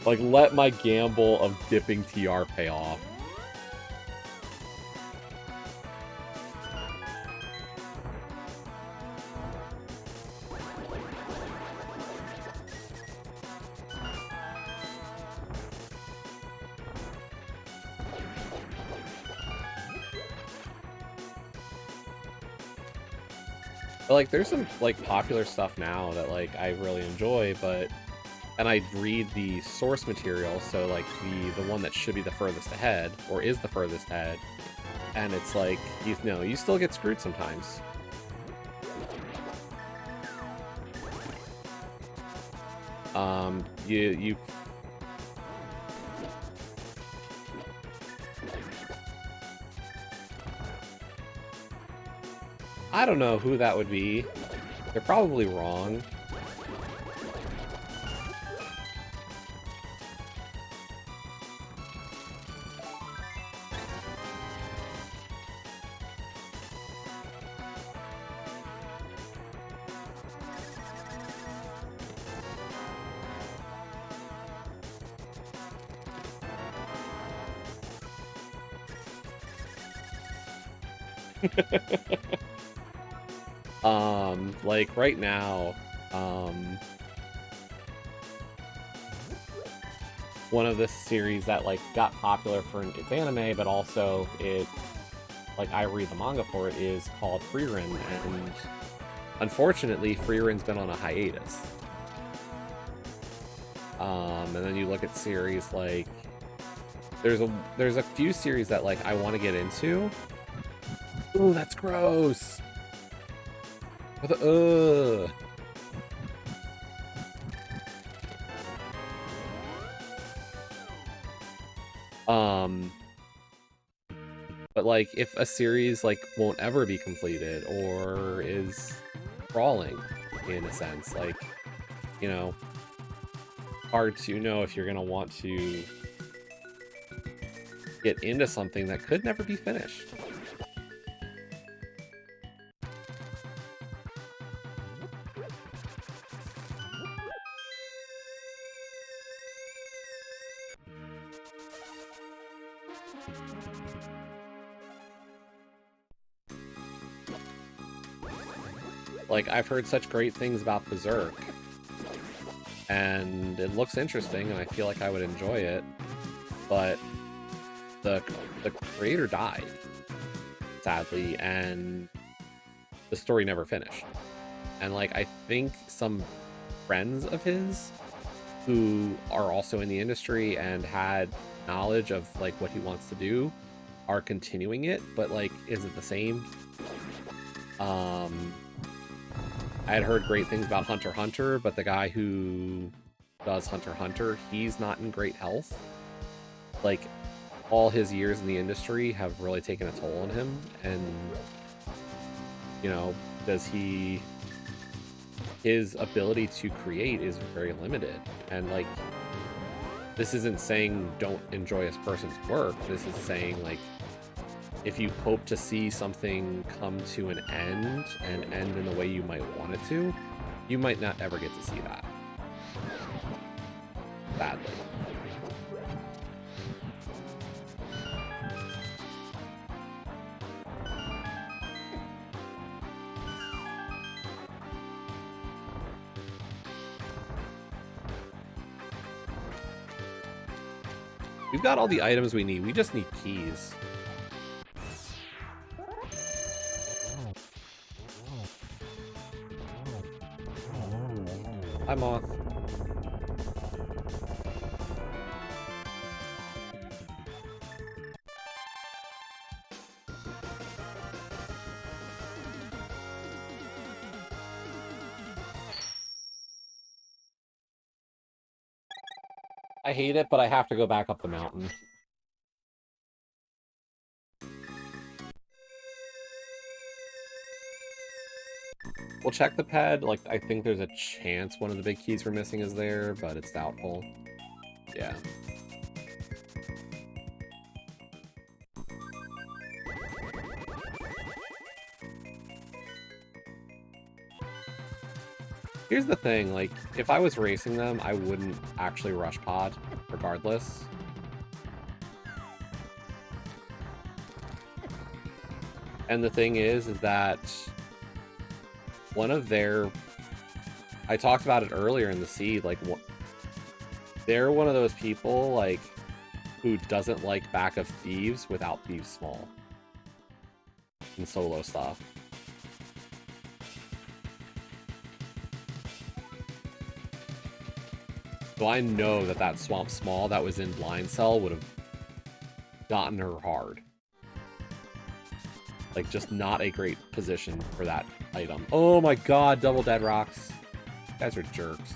Like, let my gamble of dipping TR pay off. But, like, there's some, like, popular stuff now that, like, I really enjoy, but... And I read the source material, so, like, the one that should be the furthest ahead, or is the furthest ahead, and it's like, you know, you still get screwed sometimes. You... I don't know who that would be. They're probably wrong. Like right now, one of the series that like got popular for its anime, but also it, like, I read the manga for it, is called Frieren, and unfortunately Frieren's been on a hiatus. And then you look at series like, there's a few series that like I want to get into. Ooh, that's gross. What the, but like if a series like won't ever be completed or is crawling in a sense, like, you know, hard to know if you're gonna want to get into something that could never be finished. Like, I've heard such great things about Berserk, and it looks interesting, and I feel like I would enjoy it, but the creator died, sadly, and the story never finished. And, like, I think some friends of his who are also in the industry and had knowledge of, like, what he wants to do are continuing it, but, like, is it the same? I had heard great things about Hunter x Hunter, but the guy who does Hunter x Hunter, he's not in great health. Like, all his years in the industry have really taken a toll on him, and, you know, his ability to create is very limited. And, like, this isn't saying don't enjoy this person's work. This is saying, like, if you hope to see something come to an end and end in the way you might want it to, you might not ever get to see that. Badly. We've got all the items we need. We just need keys. Hi, Moth. I hate it, but I have to go back up the mountain. We'll check the pad. Like, I think there's a chance one of the big keys we're missing is there, but it's doubtful. Yeah. Here's the thing, like, if I was racing them, I wouldn't actually rush pod, regardless. And the thing is that one of their... I talked about it earlier in the seed, like, they're one of those people, like, who doesn't like Back of Thieves without Thieves Small. And solo stuff. So I know that that Swamp Small that was in Blind Cell would have gotten her hard. Like, just not a great position for that item. Oh my god, double dead rocks. You guys are jerks.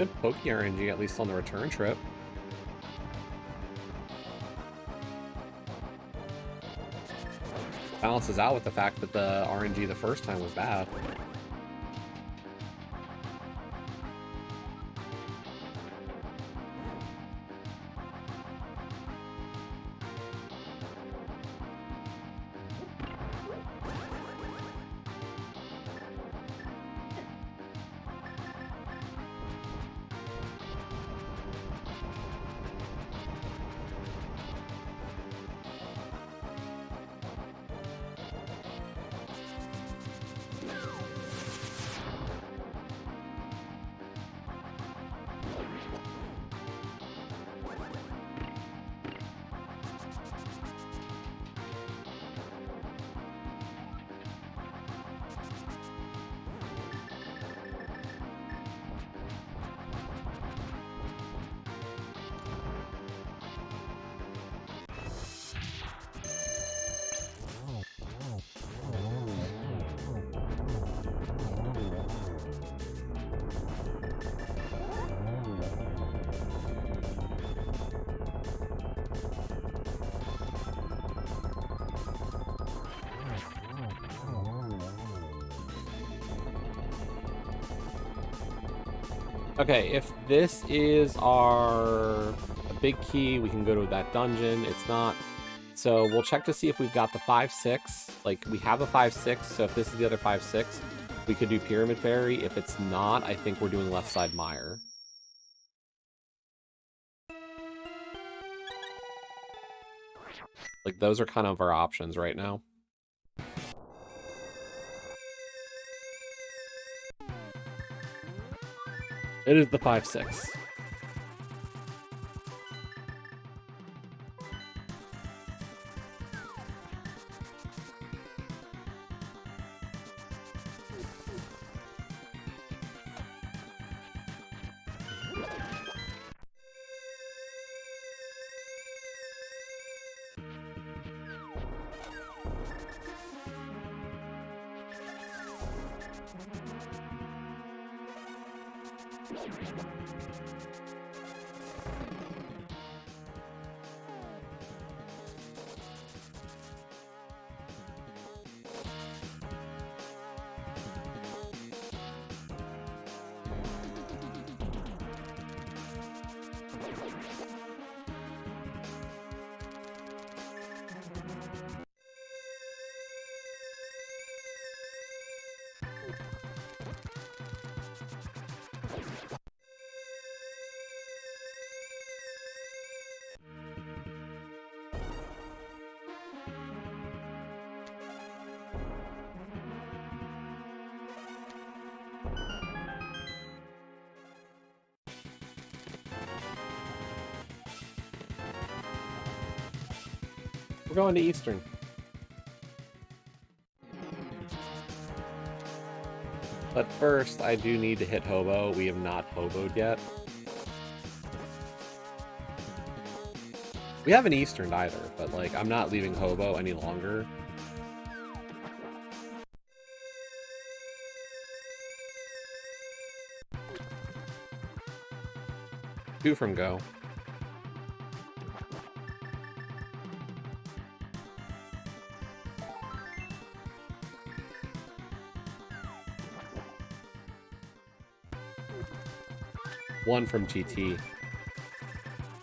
good Pokey RNG, at least on the return trip. Balances out with the fact that the RNG the first time was bad. Okay, if this is our big key, we can go to that dungeon. It's not. So we'll check to see if we've got the 5-6. Like, we have the 5-6, so if this is the other 5-6, we could do Pyramid Fairy. If it's not, I think we're doing Left Side Mire. Like, those are kind of our options right now. It is the 5-6. We're going to Eastern. But first, I do need to hit Hobo. We have not Hoboed yet. We haven't Easterned either, but, like, I'm not leaving Hobo any longer. Two from go. One from GT.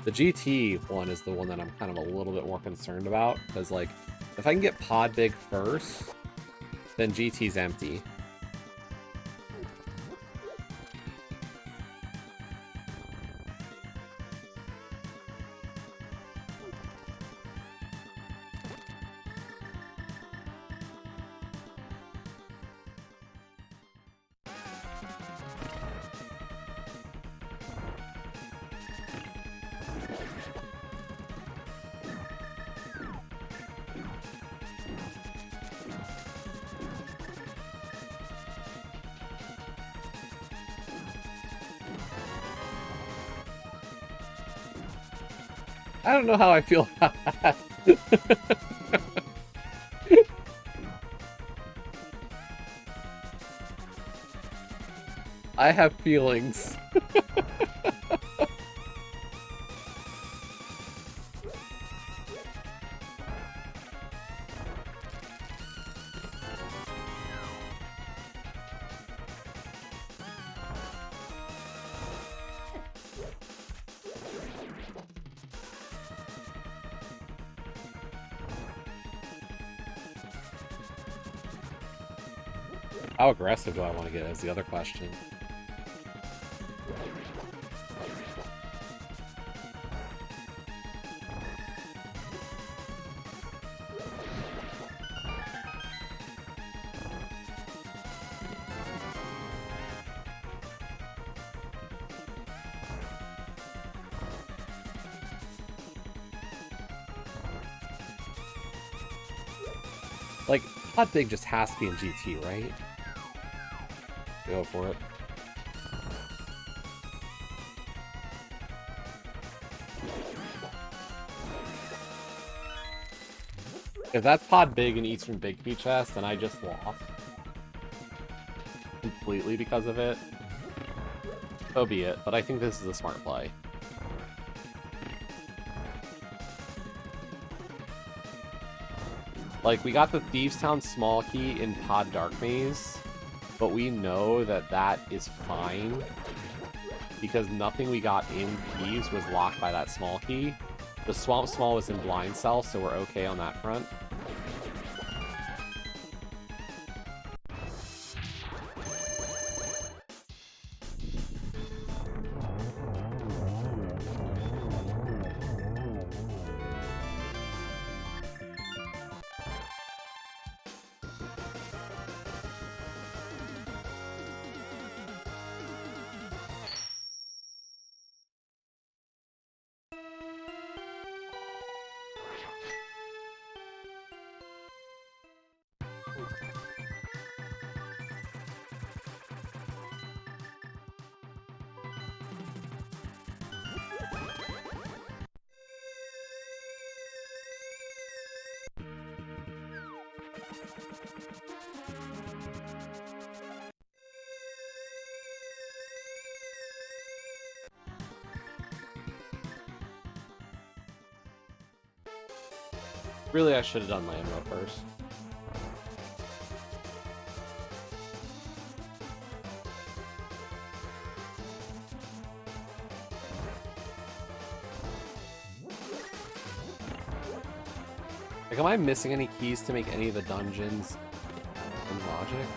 The GT one is the one that I'm kind of a little bit more concerned about, because, like, if I can get Pod Big first, then GT's empty. I don't know how I feel about that. I have feelings. How aggressive do I want to get is the other question. Like, Pod Big just has to be in GT, right? Go for it. If that's Pod Big in Eastern Big Key Chest, then I just lost. Completely because of it. So be it, but I think this is a smart play. Like, we got the Thieves Town small key in Pod Dark Maze, but we know that that is fine because nothing we got in Thieves was locked by that small key. The Swamp Small was in Blind Cell, so we're okay on that front. Really, I should have done Landro first. Like, am I missing any keys to make any of the dungeons in Logic?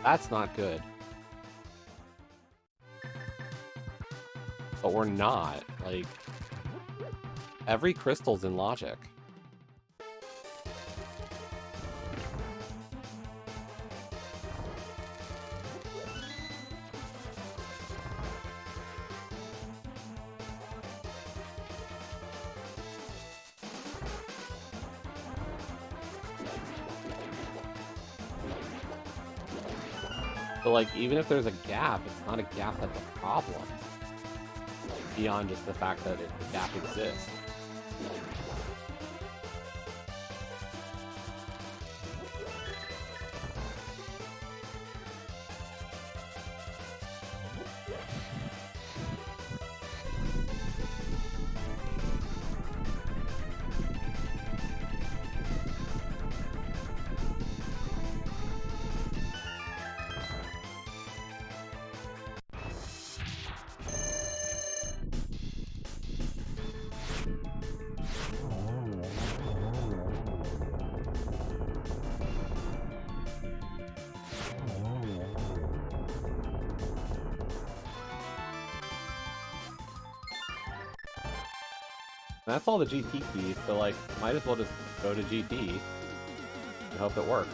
That's not good. But we're not. Like, every crystal's in Logic. But, like, even if there's a gap, it's not a gap that's a problem. Beyond just the fact that the gap exists. And that's all the GT keys, so, like, might as well just go to GT and hope it works.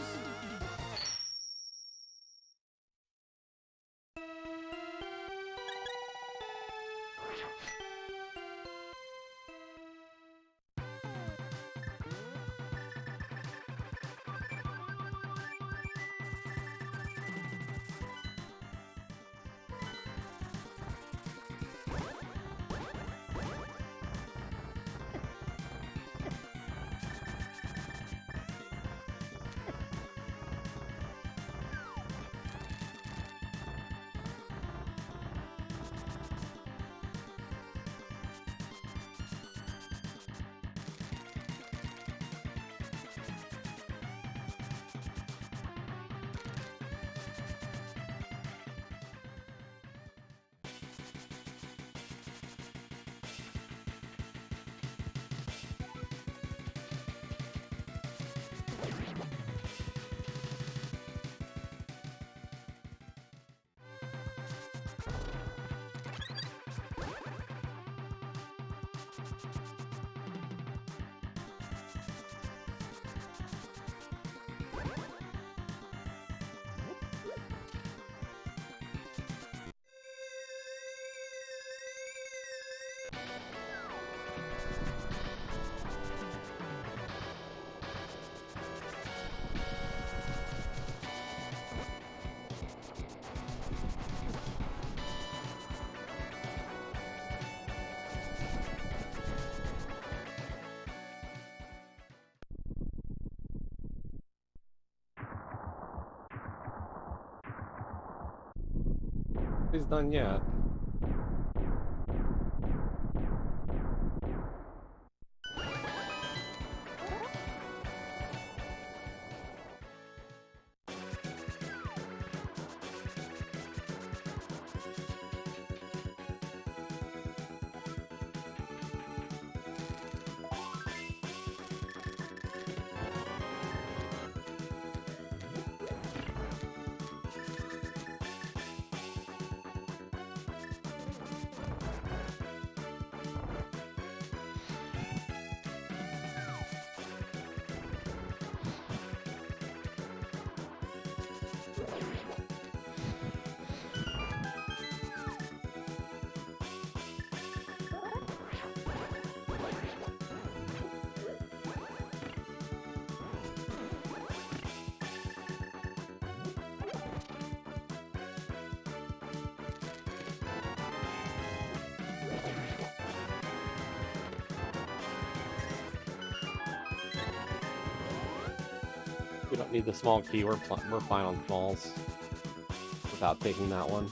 He's done yet. We don't need the small key. We're fine on smalls without taking that one.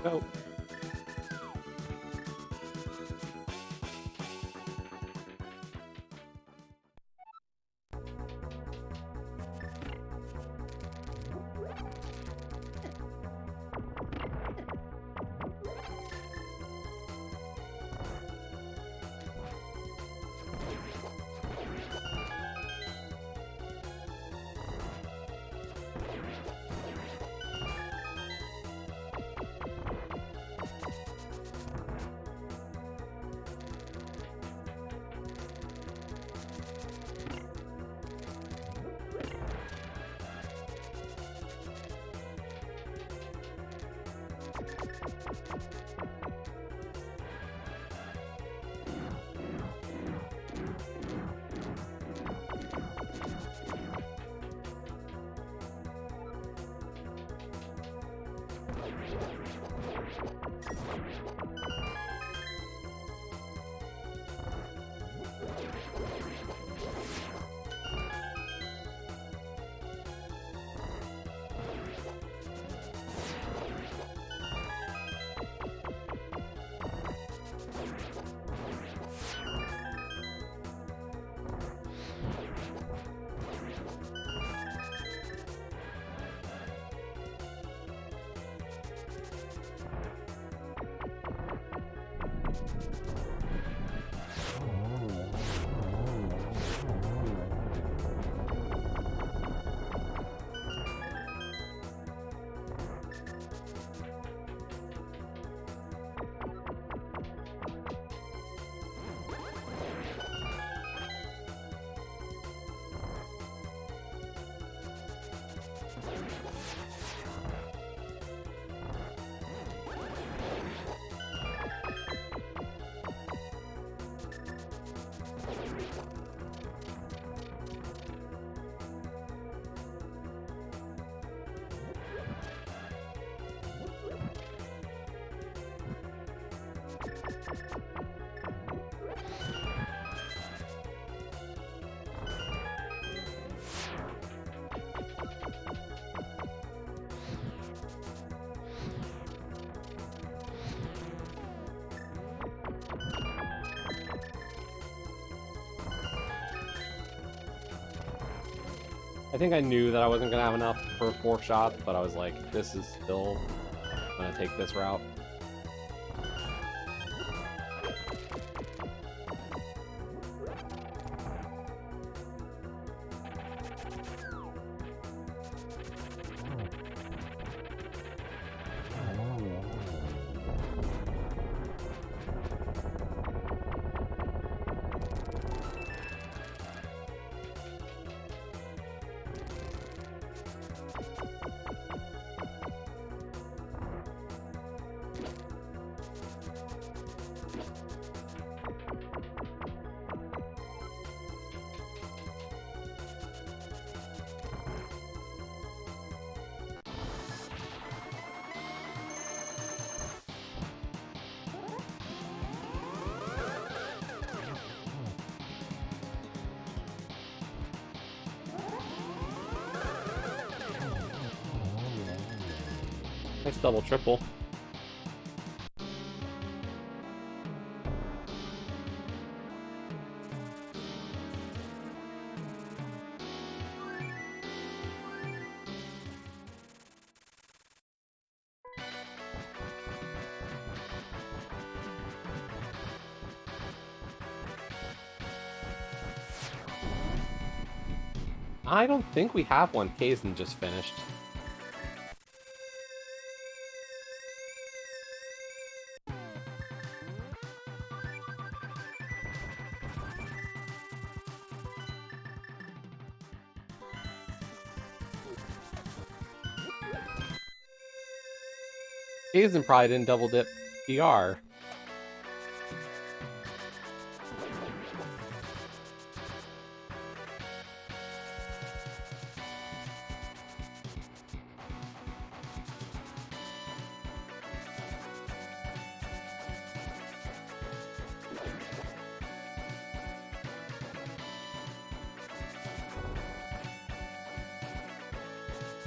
Go. I think I knew that I wasn't going to have enough for 4 shots, but I was like, this is still going to take this route. Nice double triple. I don't think we have one. Kaesden just finished. Kaesden probably didn't double dip PR.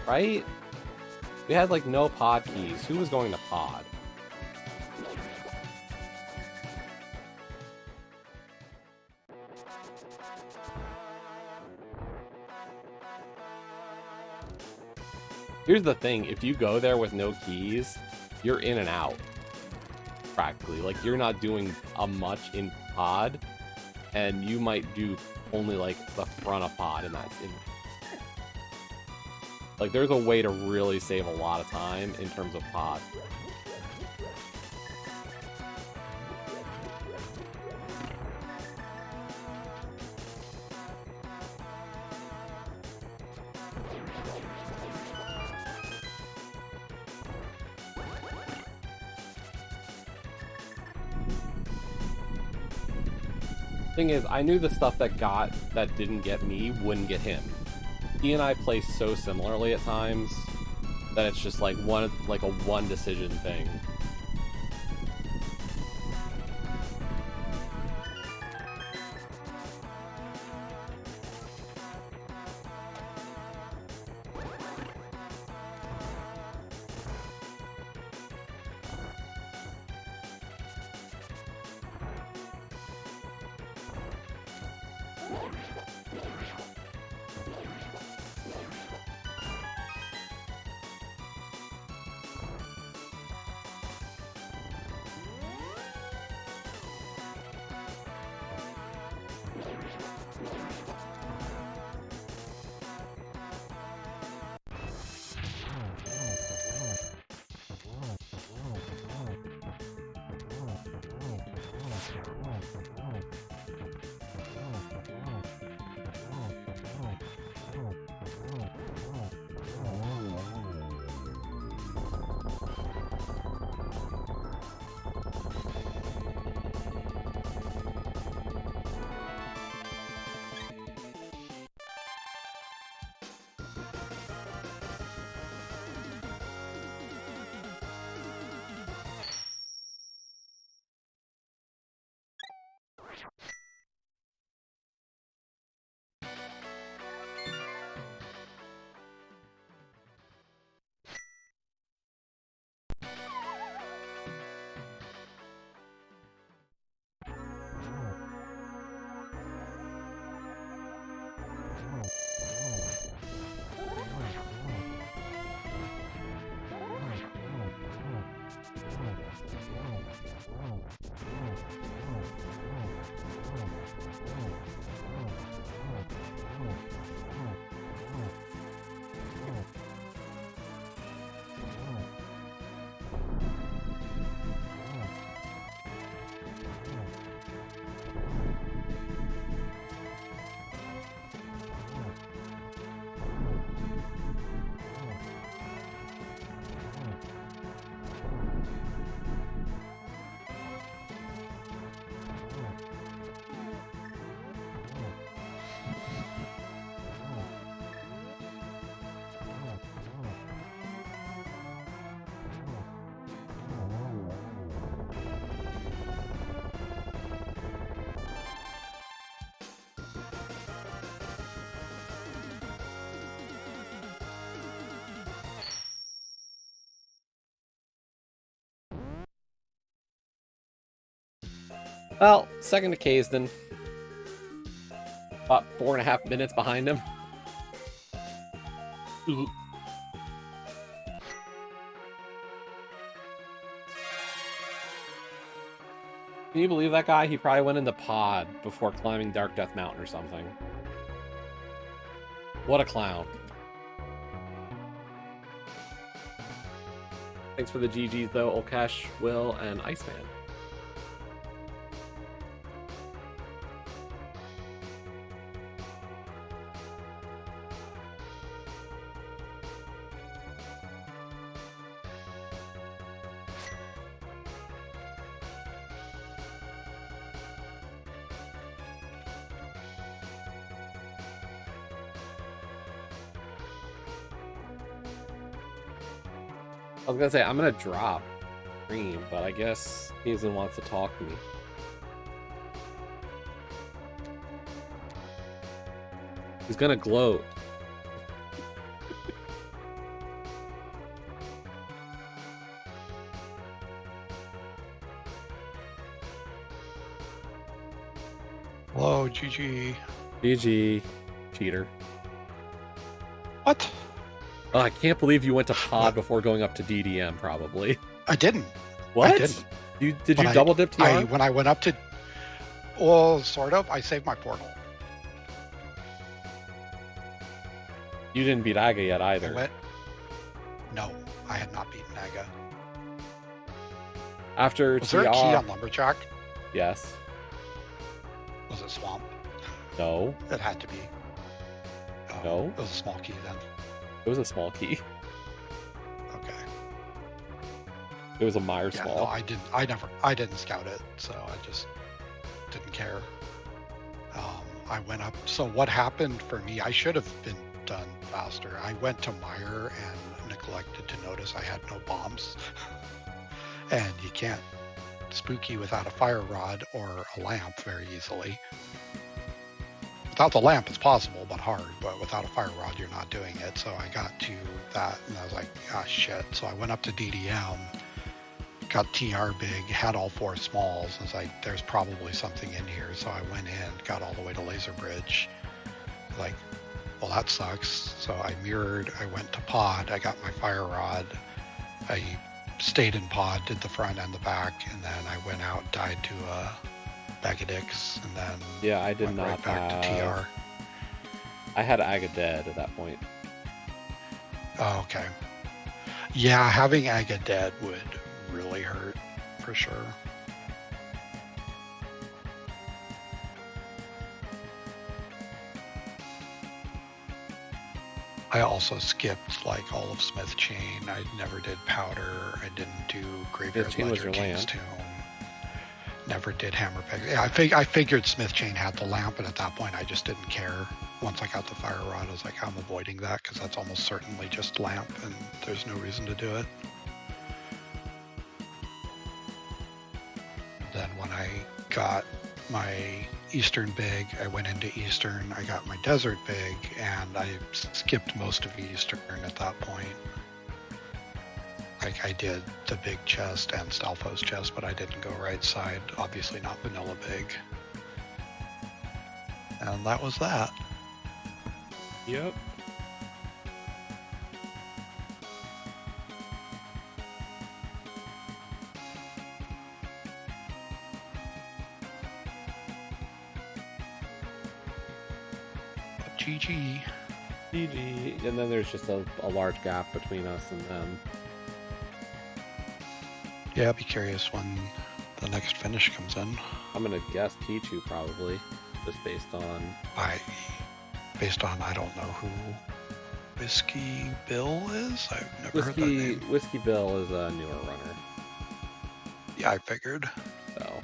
Right? We had like no pod keys. Who was going to pod? Here's the thing, if you go there with no keys, you're in and out. Practically. Like, you're not doing much in pod, and you might do only like the front of pod, and that's in. Like, there's a way to really save a lot of time in terms of pod. Thing is, I knew the stuff that didn't get me wouldn't get him. He and I play so similarly at times that it's just like a one decision thing. Well, second to Kaesden. About 4.5 minutes behind him. Can you believe that guy? He probably went in the pod before climbing Dark Death Mountain or something. What a clown. Thanks for the GGs though, Olcash, Will, and Iceman. I was gonna say, I'm gonna drop stream, but I guess Hazen wants to talk to me. He's gonna gloat. Hello, GG. GG, cheater. What? Oh, I can't believe you went to pod before going up to DDM, probably. I didn't. What? I didn't. Did you double dip TR? When I went up to... Well, sort of. I saved my portal. You didn't beat Aga yet either. No, I had not beaten Aga. After Was TR... there a key on Lumberjack? Yes. Was it Swamp? No. It had to be. Oh, No. It was a small key then. It was a small key. Okay. It was a Meyer Yeah, small. no, I didn't scout it, so I just didn't care. I went up. So what happened for me, I should have been done faster. I went to Meyer and neglected to notice I had no bombs. And you can't spooky without a fire rod or a lamp very easily. Without the lamp, it's possible, but hard. But without a fire rod, you're not doing it. So I got to that, and I was like, ah, shit. So I went up to DDM, got TR big, had all 4 smalls. I was like, there's probably something in here. So I went in, got all the way to Laser Bridge. Like, well, that sucks. So I mirrored. I went to pod. I got my fire rod. I stayed in pod, did the front and the back, and then I went out, died to bag of dicks, and then yeah, I did went not right back to TR. I had Aga dead at that point. Oh, okay. Yeah, having Aga dead would really hurt, for sure. I also skipped like all of Smith Chain. I never did Powder. I didn't do Graveyard Ledger, King's Tomb. Never did Hammer Peg. Yeah, I figured Smith Chain had the lamp, and at that point I just didn't care. Once I got the fire rod, I was like, I'm avoiding that because that's almost certainly just lamp, and there's no reason to do it. Then when I got my Eastern big, I went into Eastern. I got my Desert big, and I skipped most of Eastern at that point. Like I did the big chest and Stalfo's chest, but I didn't go right side. Obviously not vanilla big. And that was that. Yep. GG. GG. And then there's just a large gap between us and them. Yeah, be curious when the next finish comes in. I'm gonna guess Pichu probably, just based on... I don't know who Whiskey Bill is. I've never heard that name. Whiskey Bill is a newer runner. Yeah, I figured. So...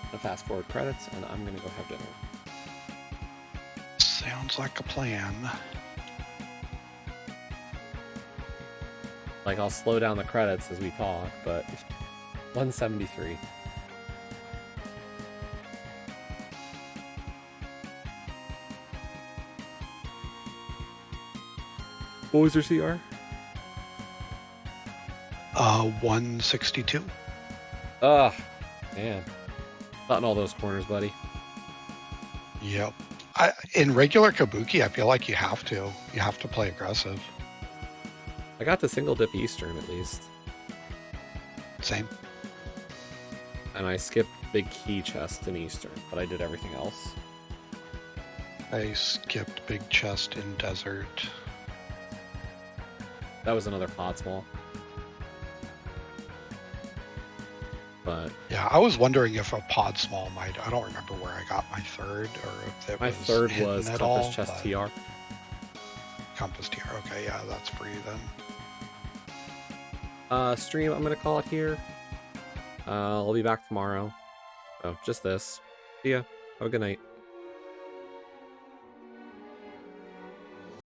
gonna fast forward credits, and I'm gonna go have dinner. Sounds like a plan. Like, I'll slow down the credits as we talk, but 173. What was your CR? 162. Ugh, man. Not in all those corners, buddy. Yep. In regular Kabuki, I feel like you have to. You have to play aggressive. I got to single dip Eastern, at least. Same. And I skipped big key chest in Eastern, but I did everything else. I skipped big chest in desert. That was another pod small. But yeah, I was wondering if a pod small might. I don't remember where I got my third, or if it my was third hidden was at Compass all, Chest but TR. Compass TR. Okay, yeah, that's free then. Stream, I'm gonna call it here. I'll be back tomorrow. Oh, just this. See ya. Have a good night.